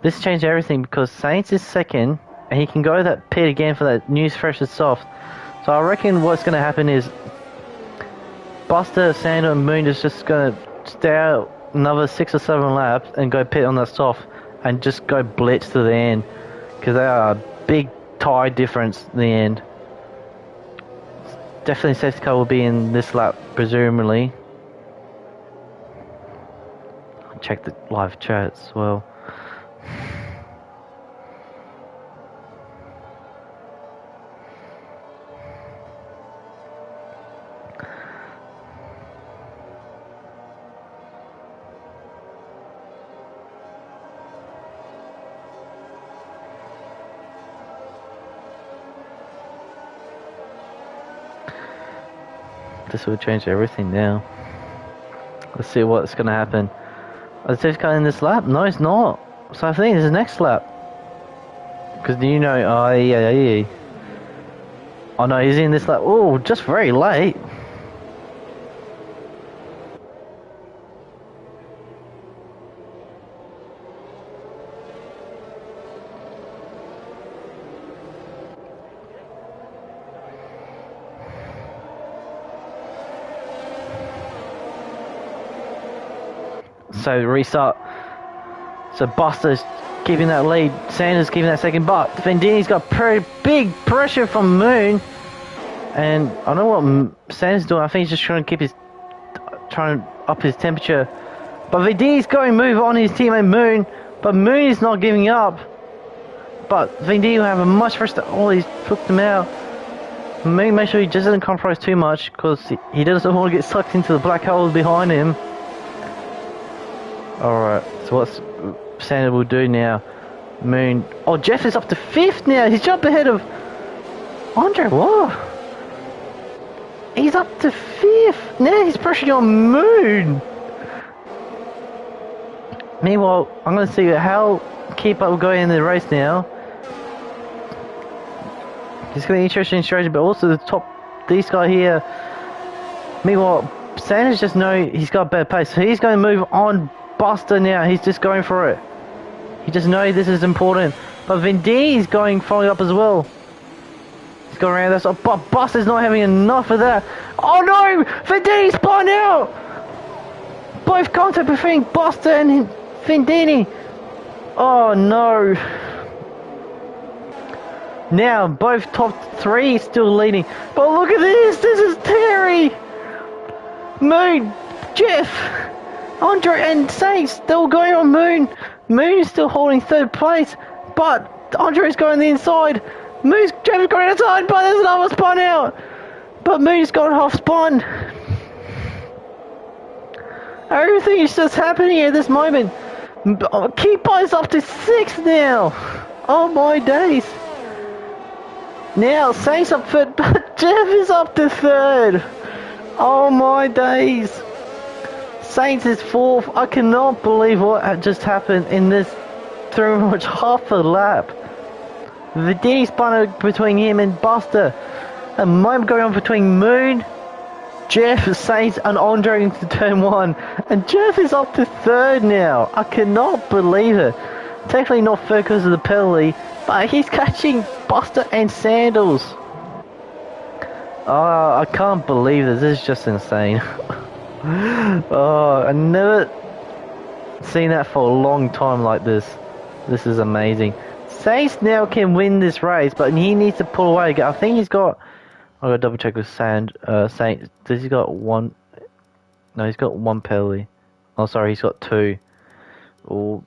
this changed everything because Saints is 2nd, and he can go that pit again for that news fresh and soft. So I reckon what's going to happen is Buster, Sander, and Moon is just going to stay out another 6 or 7 laps and go pit on that soft and just go blitz to the end because they are a big tie difference in the end. Definitely safety car will be in this lap, presumably. Check the live chat as well. This will change everything now. Let's see what's going to happen. Is this guy in this lap? No, it's not. So I think it's the next lap. Because you know, oh yeah. Oh no, he's in this lap. Oh, just very late. So restart. So Buster's keeping that lead. Sanders keeping that second, but Vendini's got pretty big pressure from Moon. And I don't know what Sanders doing. I think he's just trying to trying to up his temperature. But Vendini's going to move on his teammate Moon, but Moon is not giving up. But Vendini will have a much first. Oh, he's hooked him out. Moon, make sure he just doesn't compromise too much, because he doesn't want to get sucked into the black hole behind him. Alright, so what's Sanders will do now? Moon. Oh, Jeff is up to 5th now. He's jumped ahead of Andre. Whoa. He's up to 5th. Now he's pressuring on Moon. Meanwhile, I'm going to see how Keeper will go in the race now. It's going to be interesting strategy, but also the top, this guy here. Meanwhile, Sanders just know he's got better pace, so he's going to move on Buster now. He's just going for it. He just knows this is important. But Vendini's going following up as well. He's going around this, but Buster's not having enough of that. Oh no! Vendini spun out! Both contact between Buster and Vendini. Oh no! Now both top 3 still leading. But look at this! This is Terry! Moon! Jeff! Andre and Saints still going on Moon. Moon is still holding 3rd place, but Andre is going the inside. Moon's going outside, but there's another spun out. But Moon's got half spun. Everything is just happening at this moment. Keeper is up to 6th now. Oh my days. Now Saints up 3rd, but Jeff is up to 3rd. Oh my days. Saints is 4th. I cannot believe what had just happened in this pretty much half a lap. Vendini spun between him and Buster. A moment going on between Moon, Jeff, Saints and Andre into turn 1. And Jeff is up to 3rd now. I cannot believe it. Technically not 3rd because of the penalty, but he's catching Buster and Sandals. Oh, I can't believe this. This is just insane. Oh, I never seen that for a long time like this. This is amazing. Saints now can win this race, but he needs to pull away. I think he's got. I'm gonna double check with Saints. Does he got one? No, he's got 1 penalty. Oh, sorry, he's got 2. Oh,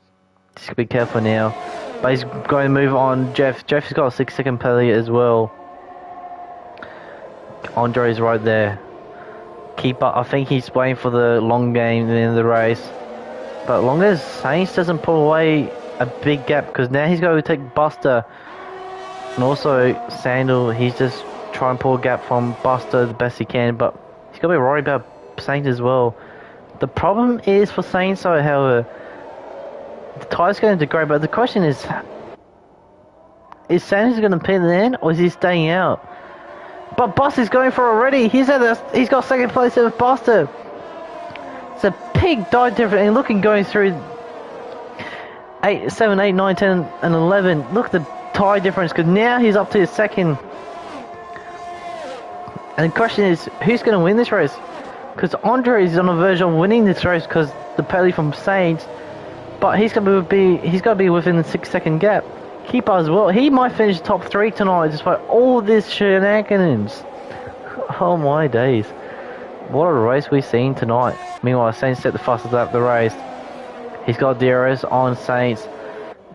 just be careful now. But he's going to move on. Jeff's got a 6-second penalty as well. Andre's right there. Keeper, I think he's waiting for the long game at the end of the race. But long as Saints doesn't pull away a big gap, because now he's going to take Buster and also Sandal. He's just trying to pull a gap from Buster the best he can, but he's got to be worried about Saints as well. The problem is for Saints, so however, the tire's going to degrade, but the question is Sanders going to pin at the end, or is he staying out? But Buster's going for it already. He's got 2nd place with Buster. It's a big dive difference. And looking going through 8, 7, 8, 9, 10, and 11. Look at the tie difference, because now he's up to his 2nd. And the question is, who's going to win this race? Because Andre is on the verge of winning this race because the penalty from Saints. But he's got to be within the 6-second gap. Keeper as well. He might finish top 3 tonight despite all this shenanigans. Oh my days. What a race we've seen tonight. Meanwhile, Saints set the fastest lap of the race. He's got DRS on Saints.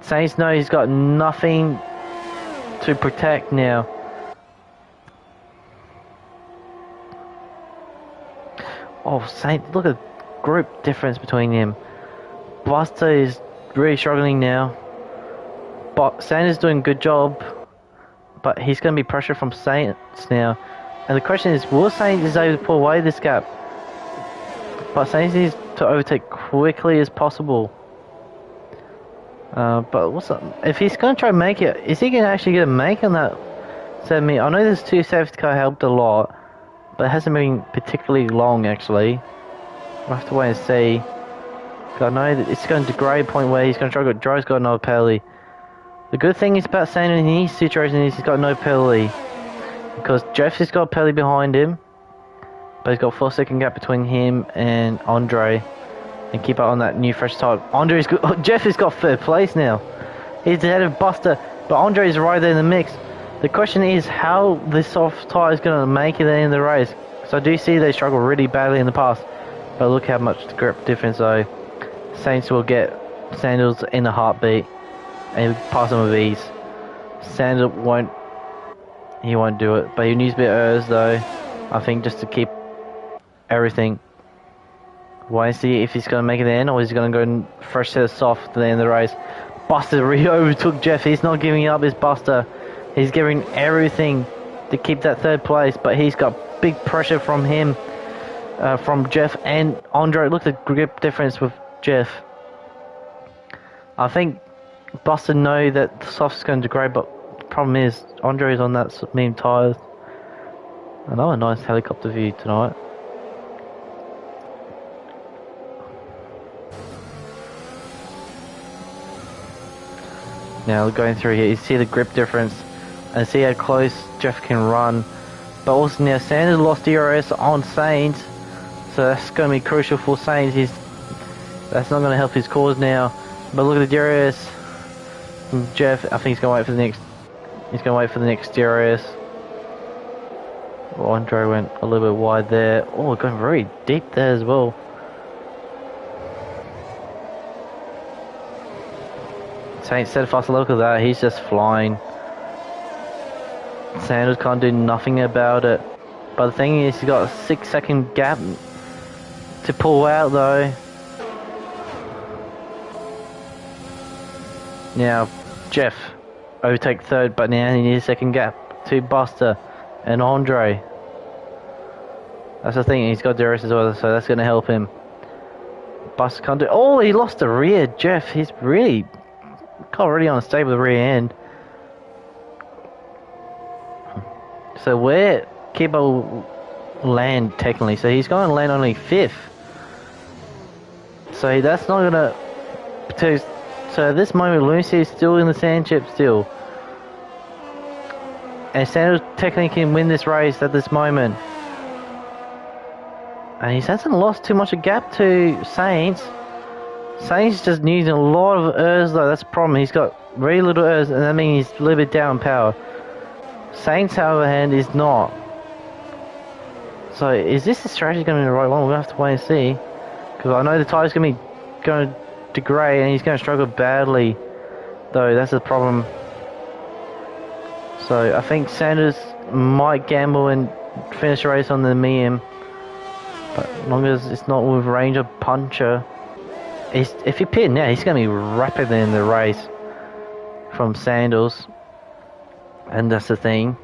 Saints know he's got nothing to protect now. Oh, Saints, look at the group difference between him. Buster is really struggling now. But Sanders doing a good job. But he's going to be pressure from Saints now. And the question is, will Saints able to pull away this gap? But Saints needs to overtake quickly as possible. But what's up? If he's going to try and make it, is he going to actually get a make on that 7 meter? I know there's 2 safety car helped a lot, but it hasn't been particularly long actually. We'll have to wait and see. I know that it's going to degrade point where he's going to struggle. Dro's got no penalty. The good thing is about Sanders in his situation is he's got no penalty. Because Jeff has got a penalty behind him. But he's got a 4-second gap between him and Andre. And keep up on that new fresh type. Andre's good. Oh, Jeff has got 3rd place now. He's ahead of Buster. But Andre is right there in the mix. The question is how this soft tyre is going to make it in the race. So I do see they struggle really badly in the past. But look how much the grip difference though. Saints will get Sandals in a heartbeat. And he'll pass him with ease. Sandals won't. He won't do it. But he needs a bit of errors though. I think just to keep everything. Wait and see if he's going to make it in or is he going to go fresh set of soft at the end of the race. Buster really overtook Jeff. He's not giving up his Buster. He's giving everything to keep that 3rd place, but he's got big pressure from him, from Jeff and Andre. Look at the grip difference with Jeff. I think Buster know that the soft's going to degrade, but the problem is Andre is on that medium tyres. Another nice helicopter view tonight. Now going through here, you see the grip difference and see how close Jeff can run. But also now Sanders lost DRS on Saints, so that's going to be crucial for Saints. That's not going to help his cause now. But look at the DRS from Jeff. I think he's going to wait for the next. He's going to wait for the next DRS. Oh, Andre went a little bit wide there. Oh, going very deep there as well. Saints set fast. Look at that. He's just flying. Sanders can't do nothing about it. But the thing is, he's got a 6-second gap to pull out though. Now, Jeff overtake 3rd, but now he needs a 2nd gap to Buster and Andre. That's the thing. He's got DRS as well, so that's going to help him. Buster can't do. Oh, he lost the rear. Jeff, he's really can't really unstable the rear end. So where Keeper will land technically, so he's going to land only 5th. So that's not gonna. So at this moment, Lucy is still in the sand chip still, and Sanders technically can win this race at this moment. And he hasn't lost too much a gap to Saints. Saints just needs a lot of errors though. That's the problem. He's got very little errors, and that means he's a little bit down power. Saints, however, hand is not. So is this the strategy going to be the right one? We'll have to wait and see. Because I know the tyre's going to degrade and he's going to struggle badly. Though that's the problem. So I think Sanders might gamble and finish the race on the medium. But as long as it's not with range of puncher. If he pit now, he's going to be rapid in the race from Sandals. And that's the thing.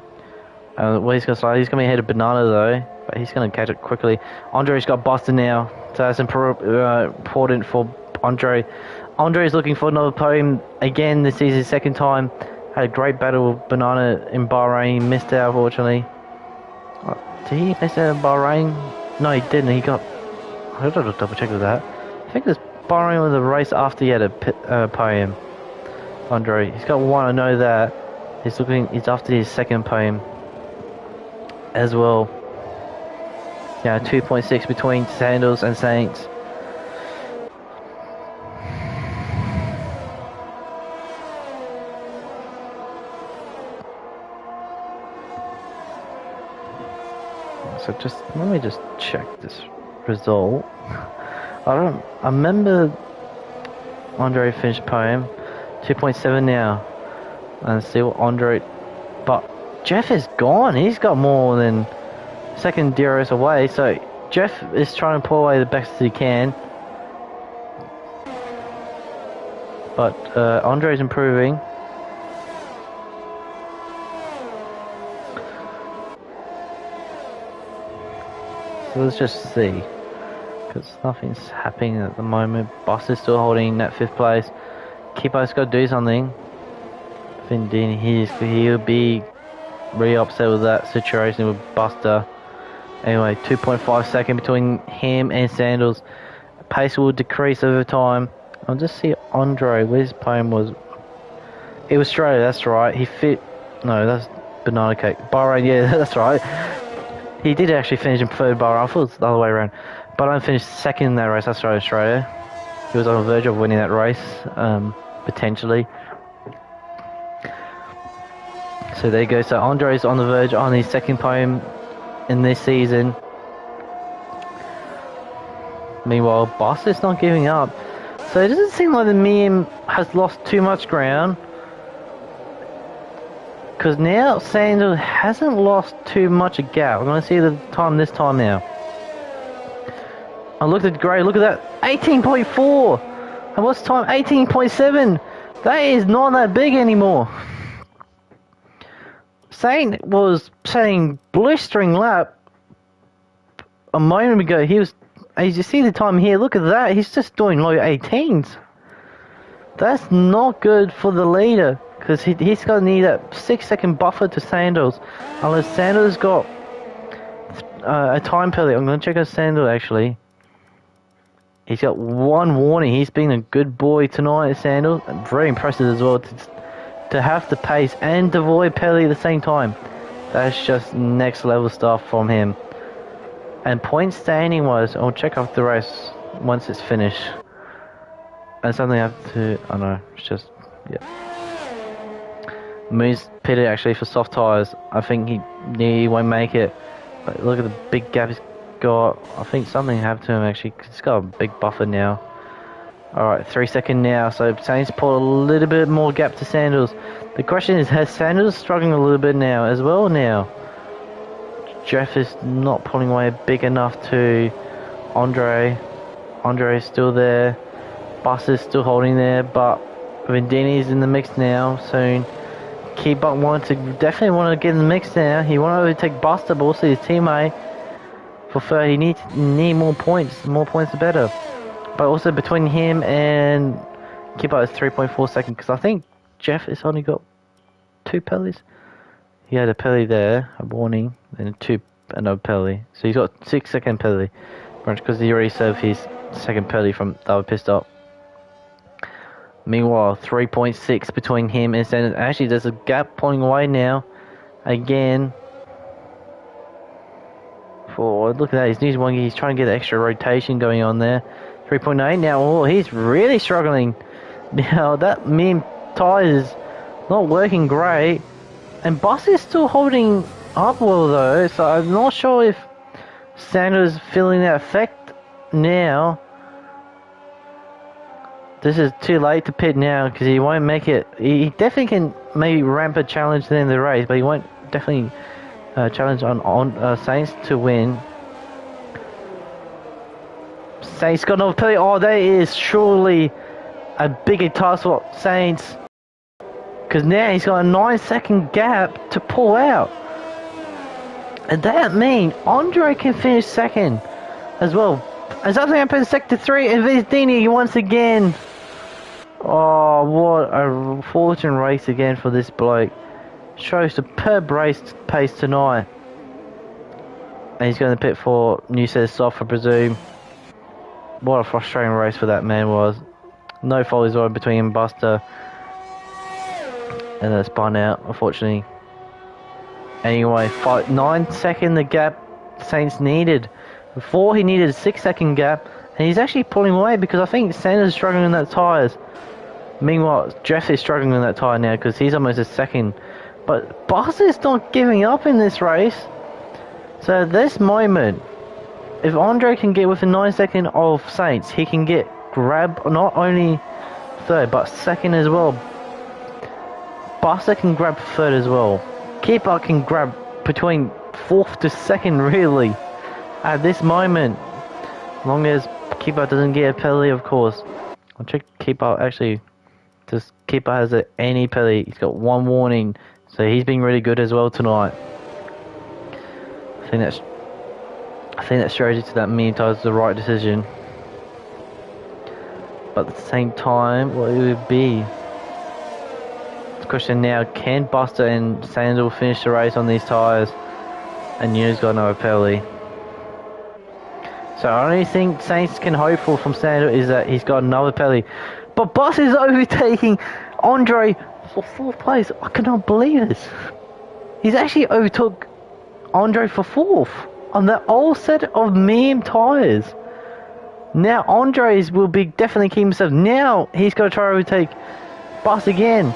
Well, he's going to be ahead of Banana though, but he's going to catch it quickly. Andre's got busted now, so that's important for Andre. Andre is looking for another podium again. This is his 2nd time. Had a great battle with Banana in Bahrain. Missed out, unfortunately. Did he miss out in Bahrain? No, he didn't. He got. I gotta double check with that. I think this Bahrain was a race after he had a podium. Andre, he's got 1. I know that. He's after his 2nd podium as well. Yeah, 2.6 between Sandals and Saints. So just let me just check this result. I remember Andre finished podium 2.7 now, and see what Andre, but Jeff is gone. He's got more than second DRS away, so Jeff is trying to pull away the best he can, but Andre's improving. So let's just see, because nothing's happening at the moment. Boss is still holding that 5th place. Kipo's got to do something. Vindini, he'll be really upset with that situation with Buster. Anyway, 2.5 seconds between him and Sandals. Pace will decrease over time. I'll just see Andre, where his podium was. It was Australia, that's right. He fit. No, that's banana cake. Bahrain, yeah, that's right. He did actually finish in 3rd Bahrain. I thought it was the other way around. But I finished 2nd in that race. That's right, Australia. He was on the verge of winning that race, potentially. So there you go. So Andre's on the verge on his 2nd podium in this season. Meanwhile, Boss is not giving up. So it doesn't seem like the meme has lost too much ground. Because now Sanders hasn't lost too much a gap. I'm going to see the time this time now. I looked at Gray, look at that, 18.4. And what's the time? 18.7. That is not that big anymore. Saint was saying blistering lap a moment ago. He was, as you see the time here, look at that. He's just doing low 18s. That's not good for the leader, because he's going to need that 6-second buffer to Sandals. Unless Sandals got a time penalty. I'm going to check out Sandals actually. He's got 1 warning. He's been a good boy tonight, Sandals. Very impressive as well to have the pace and avoid penalty at the same time. That's just next level stuff from him. And point standing wise, I'll check off the race once it's finished. And something I have to, I know, it's just, yeah. Moon's pitted actually for soft tyres. I think he won't make it. But look at the big gap he's got. I think something happened to him actually, 'cause he's got a big buffer now. Alright, 3 seconds now. So Saints pull a little bit more gap to Sandals. The question is, has Sandals struggling a little bit now as well now? Jeff is not pulling away big enough to Andre. Andre is still there. Bus is still holding there, but Vendini's in the mix now soon. Keybut definitely want to get in the mix now. He want to overtake Buster, but also his teammate. For third, he need more points. The more points, the better. But also between him and Keybut is 3.4 seconds, because I think Jeff has only got 2 penalties. He had a penalty there, a warning, and another penalty. So he's got 6-second penalty, because he already served his 2nd penalty from the other pit stop. Meanwhile, 3.6 between him and Sanders. Actually, there's a gap pulling away now. Again. Forward. Look at that. He's trying to get extra rotation going on there. 3.8 now. Oh, he's really struggling. Now, that meme tyre is not working great. And Boss is still holding up well, though. So I'm not sure if Sanders is feeling that effect now. This is too late to pit now, because he won't make it. He definitely can maybe ramp a challenge at the end of the race, but he won't definitely challenge on Saints to win. Saints got another penalty. Oh, that is surely a bigger task for Saints, because now he's got a 9-second gap to pull out. And that means Andre can finish 2nd as well. And something happens in Sector 3, and Vizdini once again. Oh, what a fortunate race again for this bloke. Shows superb race pace tonight. And he's going to pit for New Set Soft, I presume. What a frustrating race for that man was. No fault is on between him and Buster. And then spun out, unfortunately. Anyway, 9-second the gap Saints needed. Before he needed a 6-second gap, and he's actually pulling away because I think Sanders is struggling in that tyres. Meanwhile, Jeff is struggling in that tyre now because he's almost a 2nd. But Boss is not giving up in this race. So at this moment, if Andre can get within 9 seconds of Saints, he can get grab not only third but second as well. Buster can grab third as well. Keeper can grab between fourth to second really at this moment. As long as Keeper doesn't get a penalty, of course. I'll check Keeper actually. This Keeper has any penalty. He's got one warning, so he's been really good as well tonight. I think that strategy to that many times is the right decision. But at the same time, what it would be? The question now, can Buster and Sandal finish the race on these tyres? And Nu's got no penalty. So the only thing Saints can hope for from Sandal is that he's got another penalty. But Buster's overtaking Andre for 4th place. I cannot believe this. He's actually overtook Andre for 4th on that old set of medium tyres. Now Andres will be definitely keeping himself. Now he's got to try to overtake Buster again.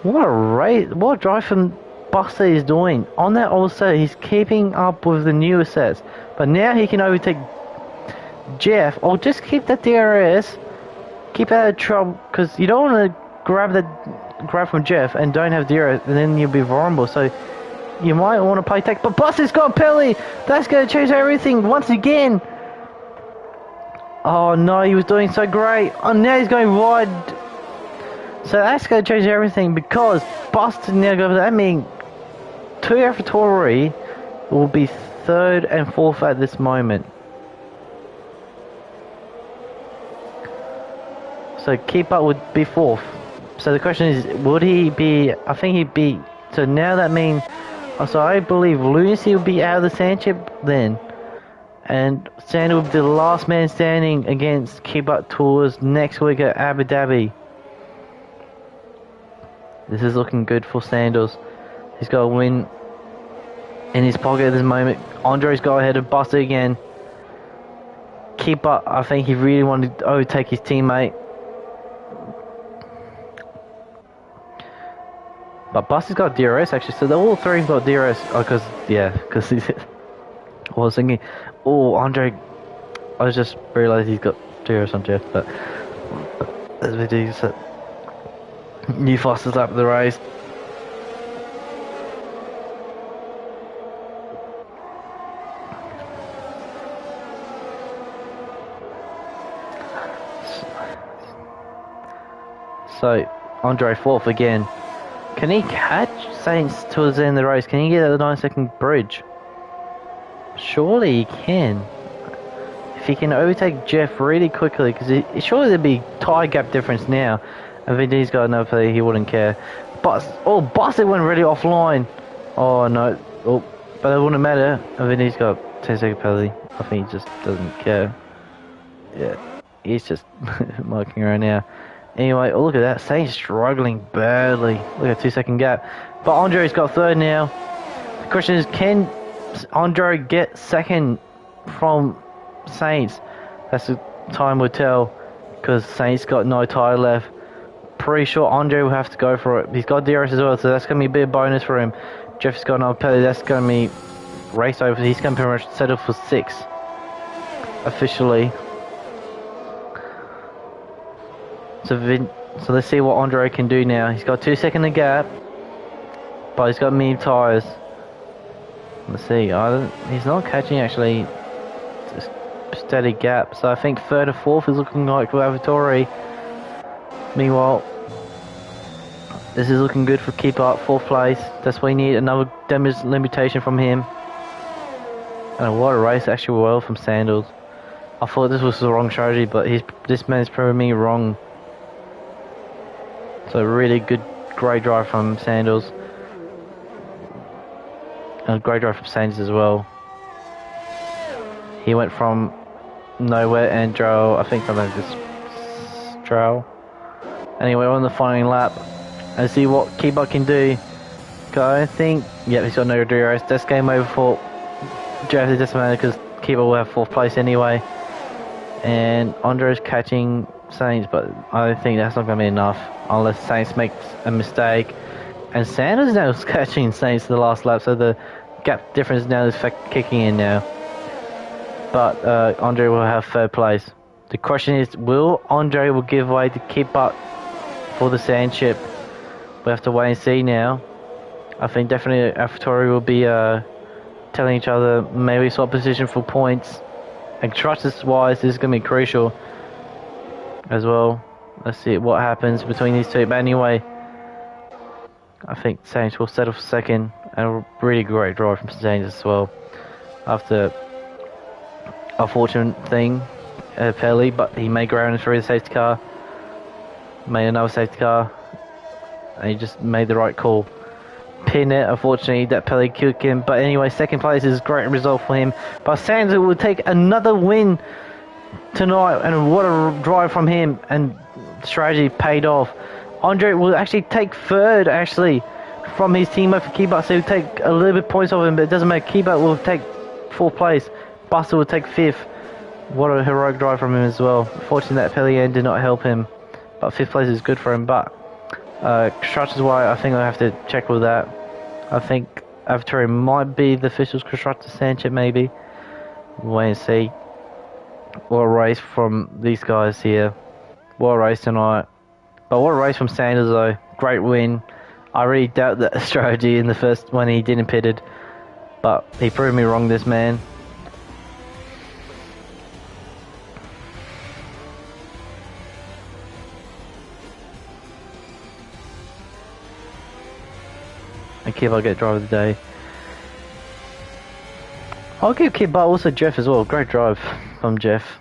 What a race! What a drive from Buster is doing on that old set. He's keeping up with the newer sets, but now he can overtake Jeff. Or just keep that DRS. Keep out of trouble, because you don't want to grab from Jeff and don't have DRS, and then you'll be vulnerable. So you might want to play tech. But Buster's got a penalty. That's going to change everything once again. Oh no, he was doing so great. Oh, now he's going wide. So that's going to change everything, because Buster now goes. I mean, 2 AlphaTauri will be 3rd and 4th at this moment. So Keeper would be 4th. So the question is, would he be? I think he'd be. So now that means. So I believe Lunacy will be out of the sand chip then. And Sandal will be the last man standing against Keeper Tours next week at Abu Dhabi. This is looking good for Sandals. He's got a win in his pocket at this moment. Andre's got ahead of Buster again. Keeper, I think he really wanted to overtake his teammate. But Buster's got DRS actually, so all 3 got DRS. Oh, because he's. I was thinking, oh, Andre. I just realised he's got DRS on Jeff, but as we do, so new fastest lap of the race. So Andre 4th again. Can he catch Saints towards the end of the race? Can he get at the 9-second bridge? Surely he can. If he can overtake Jeff really quickly, because surely there'd be tyre gap difference now. And VD's got another play, he wouldn't care. But Buster went really offline. Oh no. Oh, but it wouldn't matter. And VD's got 10-second penalty. I think he just doesn't care. Yeah, he's just marking around now. Anyway, oh, look at that. Saints struggling badly. Look at 2-second gap. But Andre's got 3rd now. The question is, can Andre get 2nd from Saints? That's the time will tell, because Saints got no tyre left. Pretty sure Andre will have to go for it. He's got DRS as well, so that's going to be a big bonus for him. Jeff's got another penalty. That's going to be race over. He's going to pretty much settle for 6th officially. So let's see what Andre can do now. He's got 2-second gap, but he's got medium tyres. Let's see. He's not catching actually. Just steady gap. So I think 3rd or 4th is looking like for AlphaTauri. Meanwhile, this is looking good for Keeper up 4th place. That's why we need another damage limitation from him. And what a race actually well from Sandals. I thought this was the wrong strategy, but this man's proving me wrong. So really good, great drive from Sandals. And a great drive from Saints as well. He went from nowhere and drove, I think something like this. Trail. Anyway, on the final lap. And see what Keeper can do. I don't think. Yep, he's got no DRS. That's game over for Jeff. It doesn't matter because Keeper will have 4th place anyway. And Andre's catching Saints, but I don't think that's not going to be enough unless Saints makes a mistake. And Sanders now is catching Saints the last lap, so the gap difference now is kicking in now. But Andre will have third place. The question is, will Andre will give way to keep up for the sand chip? We have to wait and see now. I think definitely AlphaTauri will be telling each other maybe swap position for points. And constructors wise, this is going to be crucial as well. Let's see what happens between these two. But anyway, I think Sainz will settle for second. And a really great drive from Sainz as well. After a fortunate thing, Pelly, but he made ground through the safety car. Made another safety car. And he just made the right call. Pin it, unfortunately, that Pelly killed him. But anyway, second place is a great result for him. But Sainz will take another win tonight. And what a drive from him. And strategy paid off. Andre will actually take third, actually, from his teammate for Keybut. So he'll take a little bit points off him, but it doesn't matter. Keybut will take fourth place. Buster will take fifth. What a heroic drive from him as well. Fortunately, that Pellian did not help him. But fifth place is good for him. But constructors wise, I think I have to check with that. I think AlphaTauri might be the official constructor Sanchez, maybe. Wait and see. What a race from these guys here. What a race tonight. But what a race from Sanders though. Great win. I really doubt that strategy in the first when he didn't pitted. But he proved me wrong, this man. And Kib, I'll get driver of the day. I'll give Kib, but also Jeff as well. Great drive from Jeff.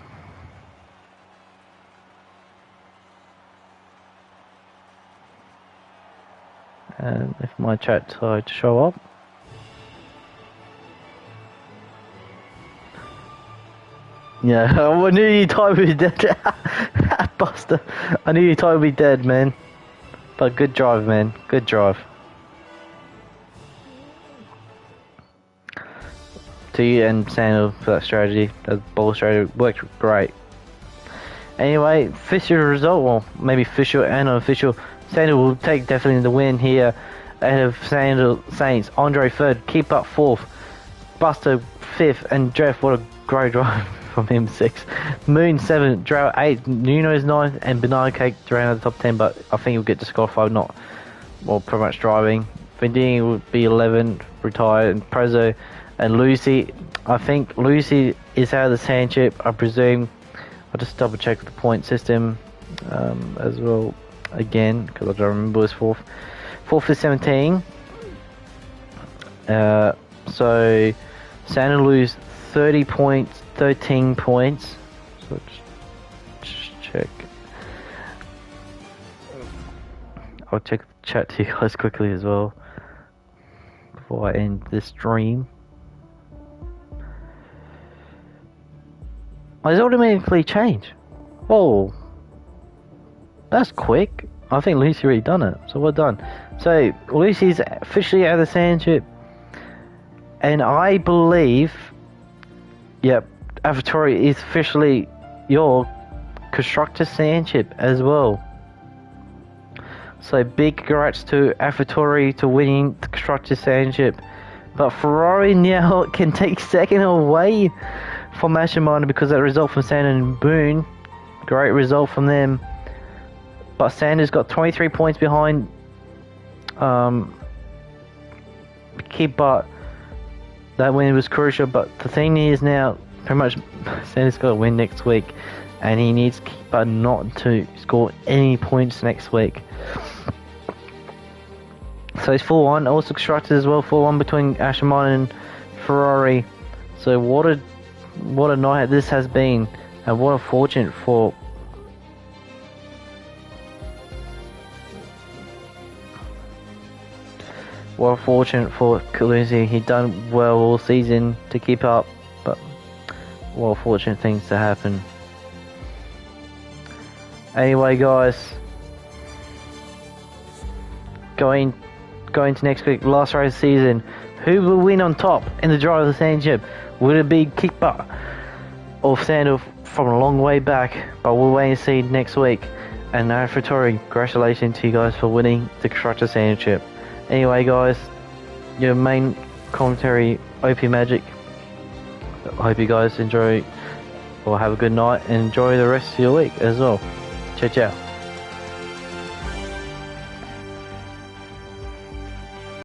And if my chat decided to show up. Yeah, I knew you type would be dead. Buster. I knew you type would be dead, man. But good drive, man. Good drive. To you and Sandal for that strategy. That ball strategy worked great. Anyway, official result, well, maybe official and unofficial. Sandal will take definitely the win here ahead of Sandal Saints. Andre third, keep up fourth. Buster fifth, and Jeff, what a great drive from him, sixth. Moon seventh, Drow eighth, Nuno's ninth, and Banana Cake around at the top 10, but I think he'll get disqualified, not, well, pretty much driving. Vendini will be 11th, retired, and Prezzo and Lucy. I think Lucy is out of the sand chip, I presume. I'll just double check the point system as well again, because I don't remember his fourth. Fourth is 17. So Santa lose 30 points, 13 points. So just check. I'll check the chat to you guys quickly as well before I end this stream. Oh, it's automatically changed. Oh, that's quick. I think Lucy already done it, so well done. So Lucy's officially out of the sand chip, and I believe, yep, AlphaTauri is officially your constructor sand chip as well. So big congrats to AlphaTauri to winning the constructor sand chip, but Ferrari now can take second away from Aston Martin because of that result from Sanders and Boone. Great result from them. But Sanders got 23 points behind Kid, but that win was crucial. But the thing is now, pretty much Sanders got to win next week, and he needs Kid not to score any points next week. So it's 4-1. Also constructed as well, 4-1 between Aston Martin and Ferrari. So what a night this has been, and what a fortune for Lucy. He done well all season to keep up, but what a fortunate things to happen. Anyway, guys, going to next week, last race of the season. Who will win on top in the drive of the sand chip? Will it be Kickbutt or Sandal from a long way back? But we'll wait and see next week. And AlphaTauri, congratulations to you guys for winning the constructor sand chip. Anyway, guys, your main commentary, OP Magic. I hope you guys enjoy or have a good night and enjoy the rest of your week as well. Ciao, ciao.